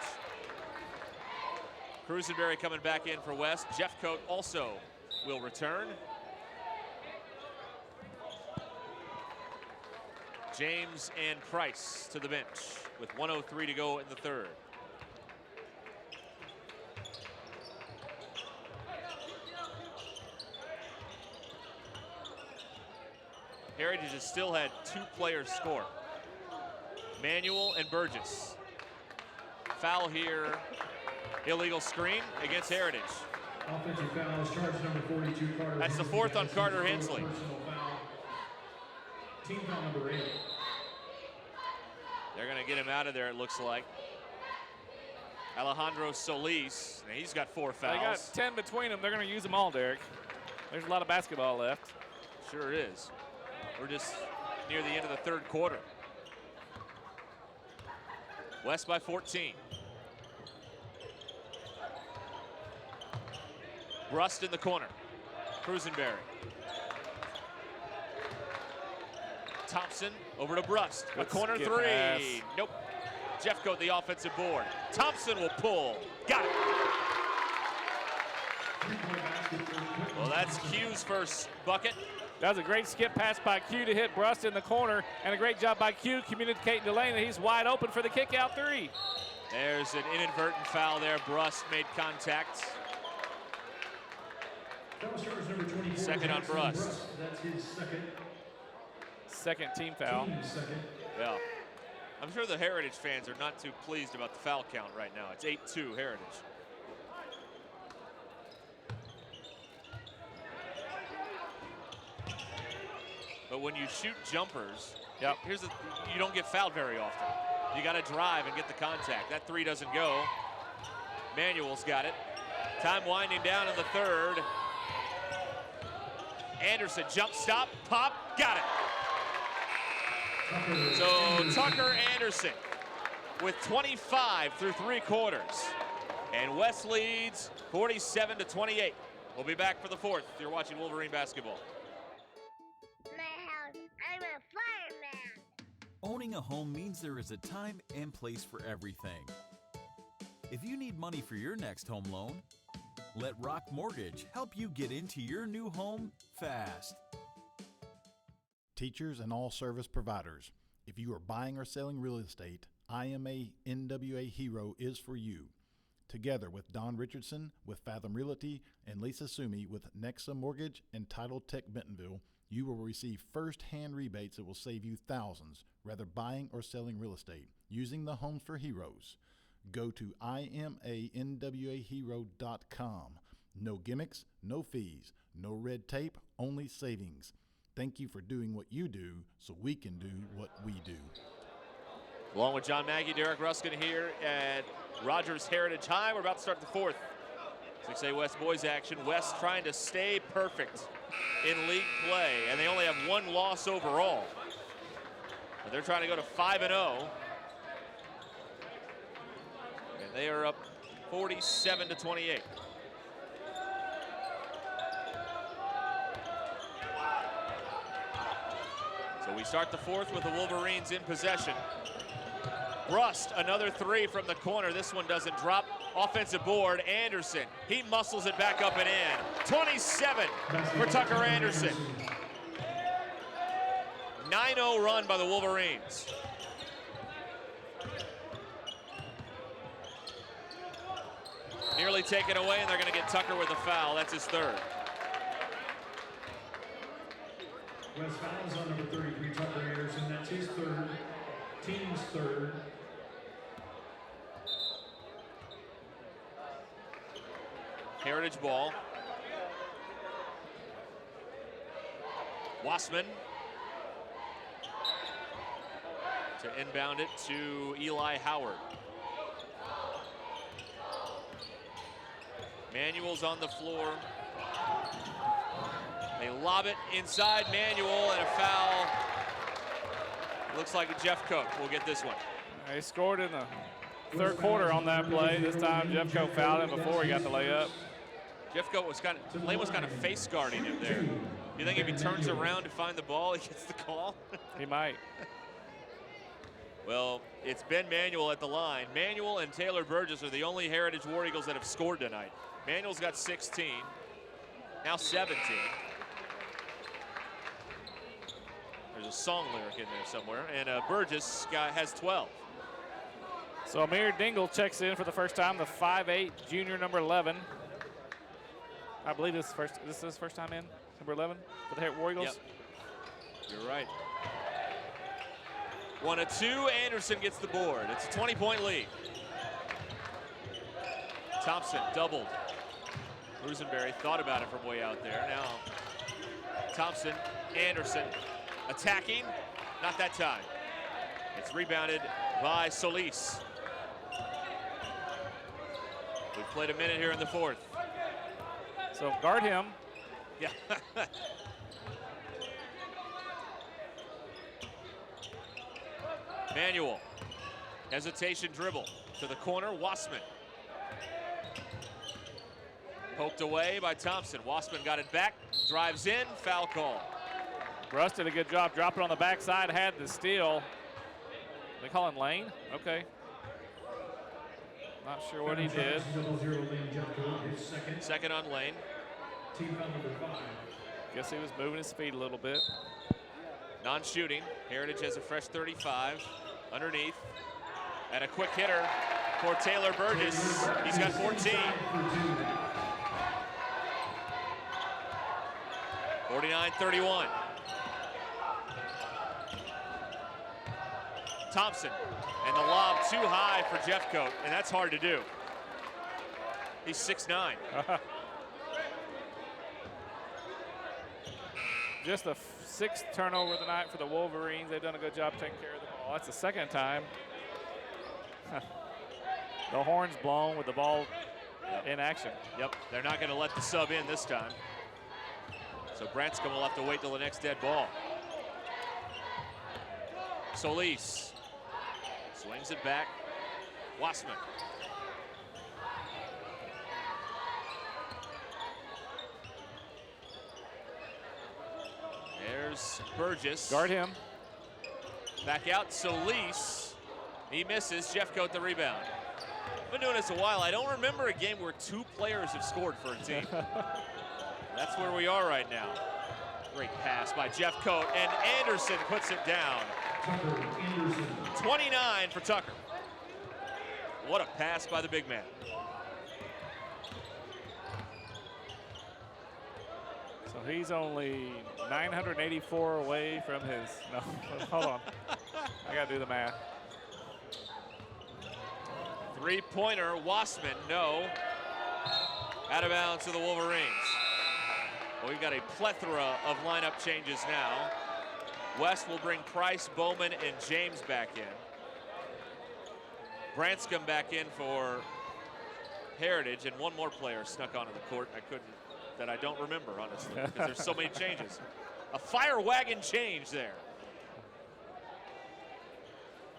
Cruisenberry coming back in for West. Jeffcoat also will return. James and Price to the bench with 1:03 to go in the third. Heritage has still had 2 players score. Manuel and Burgess. Foul here. Illegal screen against Heritage. Offensive fouls, charge number 42, Carter. That's the 4th on Carter Hensley. Team foul number 8. They're going to get him out of there, it looks like. Alejandro Solis, he's got 4 fouls. They got 10 between them. They're going to use them all, Derek. There's a lot of basketball left. Sure is. We're just near the end of the third quarter. West by 14. Brust in the corner. Cruisenberry. Thompson over to Brust. A corner 3. Pass. Nope. Jeffcoat the offensive board. Thompson will pull. Got it. Well, that's Q's first bucket. That was a great skip pass by Q to hit Brust in the corner, and a great job by Q communicating to Lane that he's wide open for the kick-out 3. There's an inadvertent foul there. Brust made contact. Second on Brust. That's his second team foul. Yeah. I'm sure the Heritage fans are not too pleased about the foul count right now. It's 8-2 Heritage. But when you shoot jumpers, you don't get fouled very often. You got to drive and get the contact. That three doesn't go. Manuel's got it. Time winding down in the third. Anderson, jump stop, pop, got it. So Tucker Anderson with 25 through 3 quarters. And West leads 47-28. We'll be back for the fourth. You're watching Wolverine basketball. My house, I'm a fireman. Owning a home means there is a time and place for everything. If you need money for your next home loan, let Rock Mortgage help you get into your new home fast. Teachers and all service providers, if you are buying or selling real estate, IMA NWA Hero is for you. Together with Don Richardson with Fathom Realty and Lisa Sumi with Nexa Mortgage and Title Tech Bentonville, you will receive first-hand rebates that will save you thousands, whether buying or selling real estate, using the Homes for Heroes. Go to imanwahero.com. No gimmicks, no fees, no red tape, only savings. Thank you for doing what you do so we can do what we do. Along with John Maggie, Derek Ruskin here at Rogers Heritage High. We're about to start the fourth. 6A West boys action. West trying to stay perfect in league play, and they only have one loss overall. But they're trying to go to 5-0. And they are up 47-28. So we start the fourth with the Wolverines in possession. Rust, another three from the corner. This one doesn't drop. Offensive board, Anderson. He muscles it back up and in. 27 for Tucker Anderson. 9-0 run by the Wolverines. Nearly taken away, and they're going to get Tucker with a foul. That's his third. West fouls on number 33, Tucker Anderson. That's his third, team's third. Heritage ball. Wassman to inbound it to Eli Howard. Manuel's on the floor. They lob it inside Manuel, and a foul. Looks like Jeff Cook will get this one. He scored in the third quarter on that play. This time Jeff Cook fouled him before he got the layup. Jeff Cook was Lane was kind of face guarding him there. You think if he turns around to find the ball, he gets the call? He might. Well, it's Ben Manuel at the line. Manuel and Taylor Burgess are the only Heritage War Eagles that have scored tonight. Manuel's got 16, now 17. There's a song lyric in there somewhere, and Burgess has 12. So Amir Dingle checks in for the first time, the 5'8", junior, number 11. I believe this is his first time in, number 11 for the Heritage War Eagles. Yep. You're right. 1-2, Anderson gets the board. It's a 20-point lead. Thompson doubled. Rosenberry thought about it from way out there. Now Thompson, Anderson attacking, not that time. It's rebounded by Solis. We've played a minute here in the fourth. So guard him. Yeah. Manuel, hesitation dribble to the corner, Wassman. Poked away by Thompson. Wassman got it back, drives in, foul call. Russ did a good job dropping on the backside, had the steal. They call him Lane? Okay. Not sure what he did. Second on Lane. Guess he was moving his feet a little bit. Non-shooting. Heritage has a fresh 35 underneath. And a quick hitter for Taylor Burgess. He's got 14. 49-31. Thompson, and the lob too high for Jeffcoat, and that's hard to do. He's 6'9". just the 6th turnover of the night for the Wolverines. They've done a good job taking care of the ball. That's the 2nd time. The horn's blown with the ball in action. Yep, they're not going to let the sub in this time. So Branscombe will have to wait till the next dead ball. Solis swings it back. Wassman. There's Burgess. Guard him. Back out, Solis. He misses. Jeffcoat the rebound. Been doing this a while. I don't remember a game where 2 players have scored for a team. That's where we are right now. Great pass by Jeffcoat, and Anderson puts it down. 29 for Tucker. What a pass by the big man. So he's only 984 away from his, no, hold on. I gotta do the math. 3-pointer, Wassman, no. Out of bounds to the Wolverines. Well, we've got a plethora of lineup changes now. West will bring Price, Bowman, and James back in. Branscombe back in for Heritage, and one more player snuck onto the court. That I don't remember, honestly, because there's so many changes. A fire wagon change there.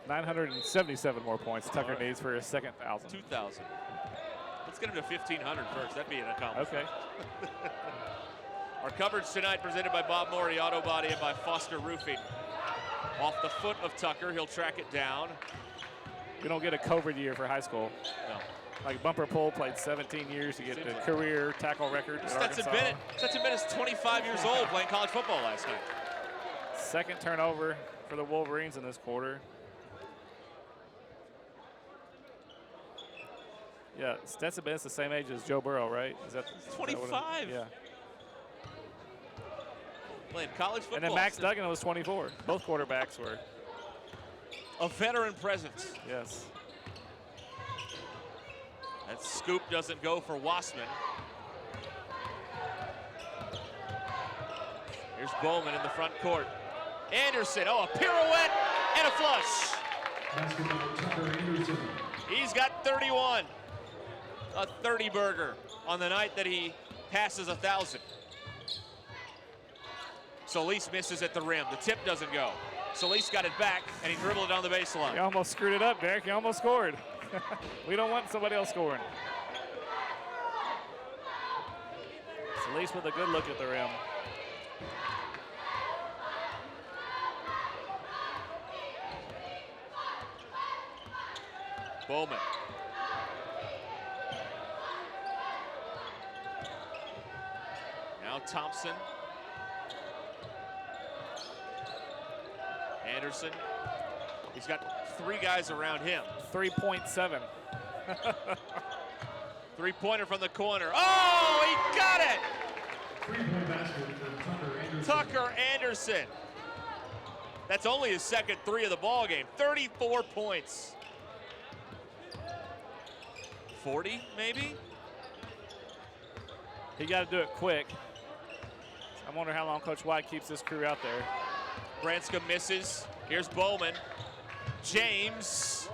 977 more points Tucker needs for his 2nd 1,000. 2,000. Let's get him to 1,500 first. That'd be an accomplishment. Okay. Our coverage tonight presented by Bob Morey Auto Body and by Foster Roofing. Off the foot of Tucker, he'll track it down. We don't get a COVID year for high school. No. Like Bumper Pohl played 17 years to get the career tackle record at Stetson Arkansas. Bennett's 25 years old playing college football last night. 2nd turnover for the Wolverines in this quarter. Yeah, Stetson Bennett's the same age as Joe Burrow, right? Is that 25? Yeah. Playing college football. And then Max Duggan was 24. Both quarterbacks were. A veteran presence. Yes. That scoop doesn't go for Wassman. Here's Bowman in the front court. Anderson, a pirouette and a flush. He's got 31. A 30 burger on the night that he passes 1,000. Solis misses at the rim. The tip doesn't go. Solis got it back, and he dribbled it down the baseline. You almost screwed it up, Derek. You almost scored. We don't want somebody else scoring. Solis with a good look at the rim. Bowman. Now Thompson. Anderson. He's got 3 guys around him. 3.7. 3-pointer from the corner. Oh, he got it! 3-point basket for Tucker Anderson. That's only his 2nd 3 of the ball game. 34 points. 40, maybe? He got to do it quick. I wonder how long Coach White keeps this crew out there. Branscombe misses. Here's Bowman. James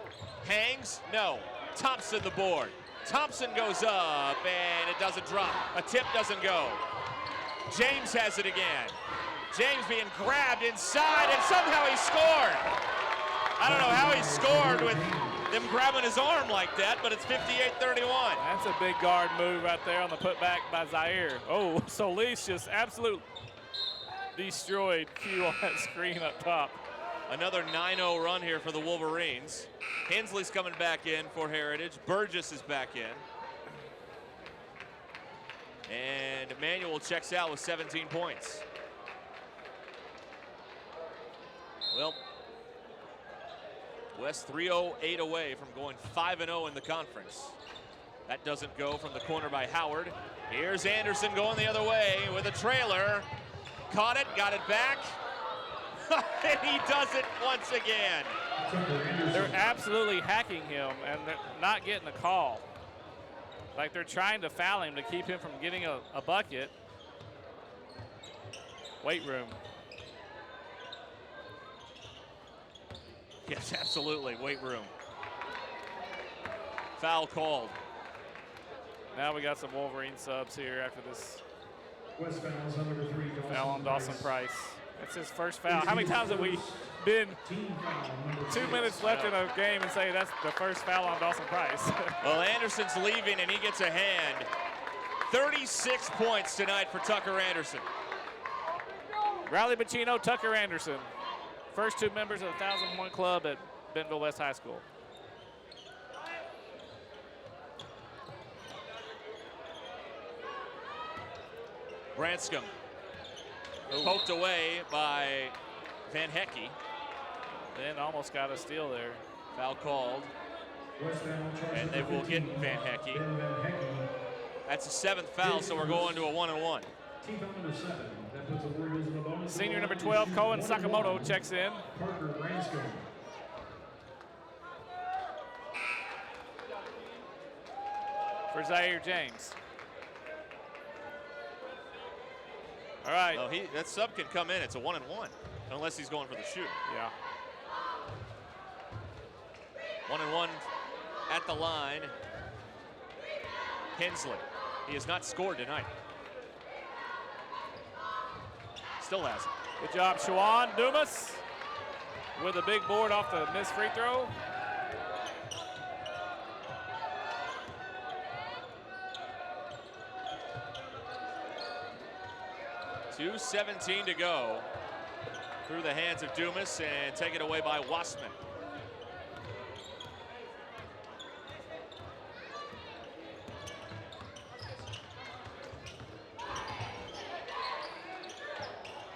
hangs. No. Thompson the board. Thompson goes up, and it doesn't drop. A tip doesn't go. James has it again. James being grabbed inside, and somehow he scored. I don't know how he scored with them grabbing his arm like that, but it's 58-31. That's a big guard move right there on the putback by Zaire. Oh, Solis just absolutely destroyed Q on that screen up top. Another 9-0 run here for the Wolverines. Hensley's coming back in for Heritage. Burgess is back in. And Emmanuel checks out with 17 points. Well, West 308 away from going 5-0 in the conference. That doesn't go from the corner by Howard. Here's Anderson going the other way with a trailer. Caught it, got it back. And he does it once again. They're absolutely hacking him, and they're not getting a call. Like they're trying to foul him to keep him from getting a bucket. Weight room. Yes, absolutely, weight room. Foul called. Now we got some Wolverine subs here after this West fouls on number 3, foul on Dawson Price. That's his first foul. How many times have we been 2 minutes left in a game and say that's the first foul on Dawson Price? Well, Anderson's leaving and he gets a hand. 36 points tonight for Tucker Anderson. Riley Bacino, Tucker Anderson. First 2 members of the 1,000-point club at Bentonville West High School. Branscombe poked away by Van Hecke. Then almost got a steal there. Foul called. And they will get Van Hecke. That's the 7th foul, so we're going to a 1-and-1. Senior number 12, Cohen Sakamoto, checks in. For Zaire James. All right. Oh, that sub can come in. It's a 1-and-1, unless he's going for the shoot. Yeah. 1-and-1 at the line. Hensley. He has not scored tonight. Still hasn't. Good job, Shawan Dumas, with a big board off the missed free throw. .2:17 to go. Through the hands of Dumas and taken away by Wassman.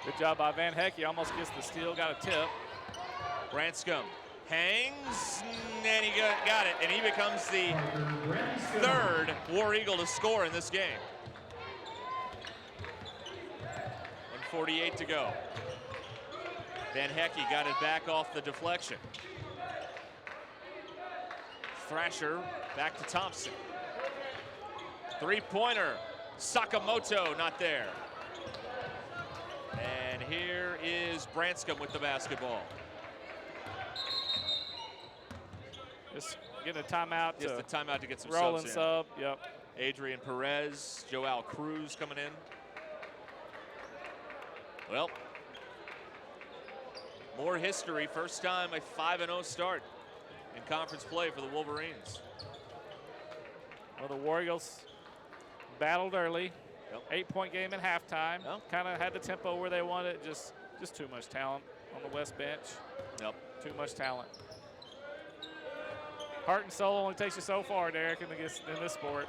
Good job by Van Hecke. Almost gets the steal, got a tip. Branscombe hangs, and he got it, and he becomes the 3rd War Eagle to score in this game. 1:48 to go. Van Hecke got it back off the deflection. Thrasher back to Thompson. 3-pointer, Sakamoto not there. And here is Branscombe with the basketball. Just getting a timeout. Just a timeout to get some rolling subs in. sub, yep. Adrian Perez, Joel Cruz coming in. Well, more history. First time a 5-0 start in conference play for the Wolverines. Well, the War Eagles battled early. Yep. 8-point game at halftime. Kind of had the tempo where they wanted. Just too much talent on the West bench. Yep. Too much talent. Heart and soul only takes you so far, Derek, in this sport.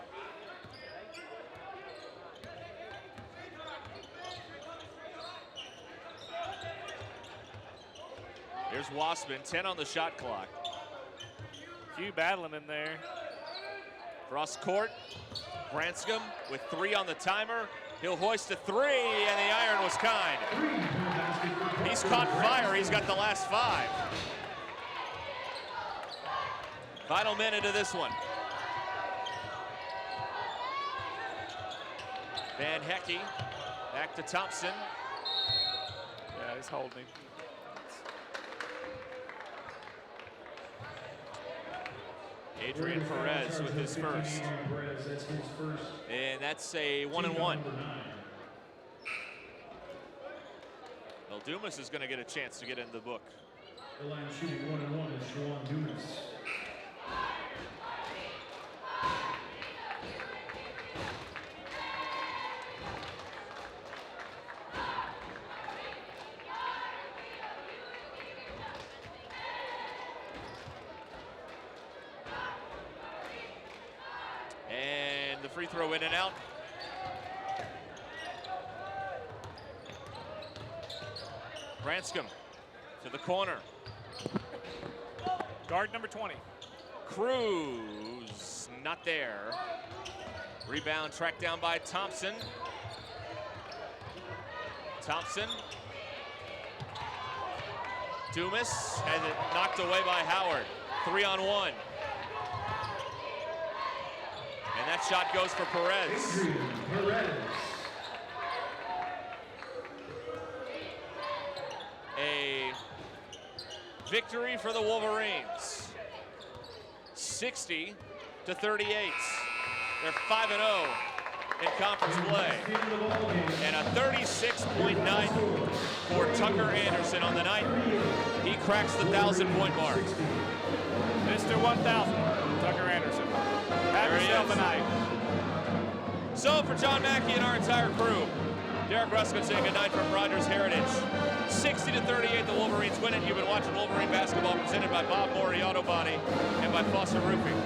Here's Wassman, 10 on the shot clock. Few battling in there. Cross court, Branscombe with 3 on the timer. He'll hoist a 3, and the iron was kind. He's caught fire. He's got the last 5. Final minute of this one. Van Hecke back to Thompson. Yeah, he's holding him. Adrian Perez with his first. And that's a 1-and-1. Well, Dumas is going to get a chance to get in the book. The line shooting 1-and-1 is Shawan Dumas. And the free throw in and out. Branscombe to the corner. Guard number 20. Cruz not there. Rebound tracked down by Thompson. Thompson. Dumas has it knocked away by Howard. 3-on-1. And that shot goes for Perez. victory for the Wolverines. 60-38. They're 5-0 in conference play. And a 36-point night for Tucker Anderson on the night. He cracks the 1,000-point mark. Mr. 1,000, Tucker Anderson. Have yourself a night. So for John Mackey and our entire crew, Derek Ruskin saying goodnight from Rogers Heritage. 60-38, the Wolverines win it. You've been watching Wolverine basketball presented by Bob Morey Auto Body and by Foster Roofing.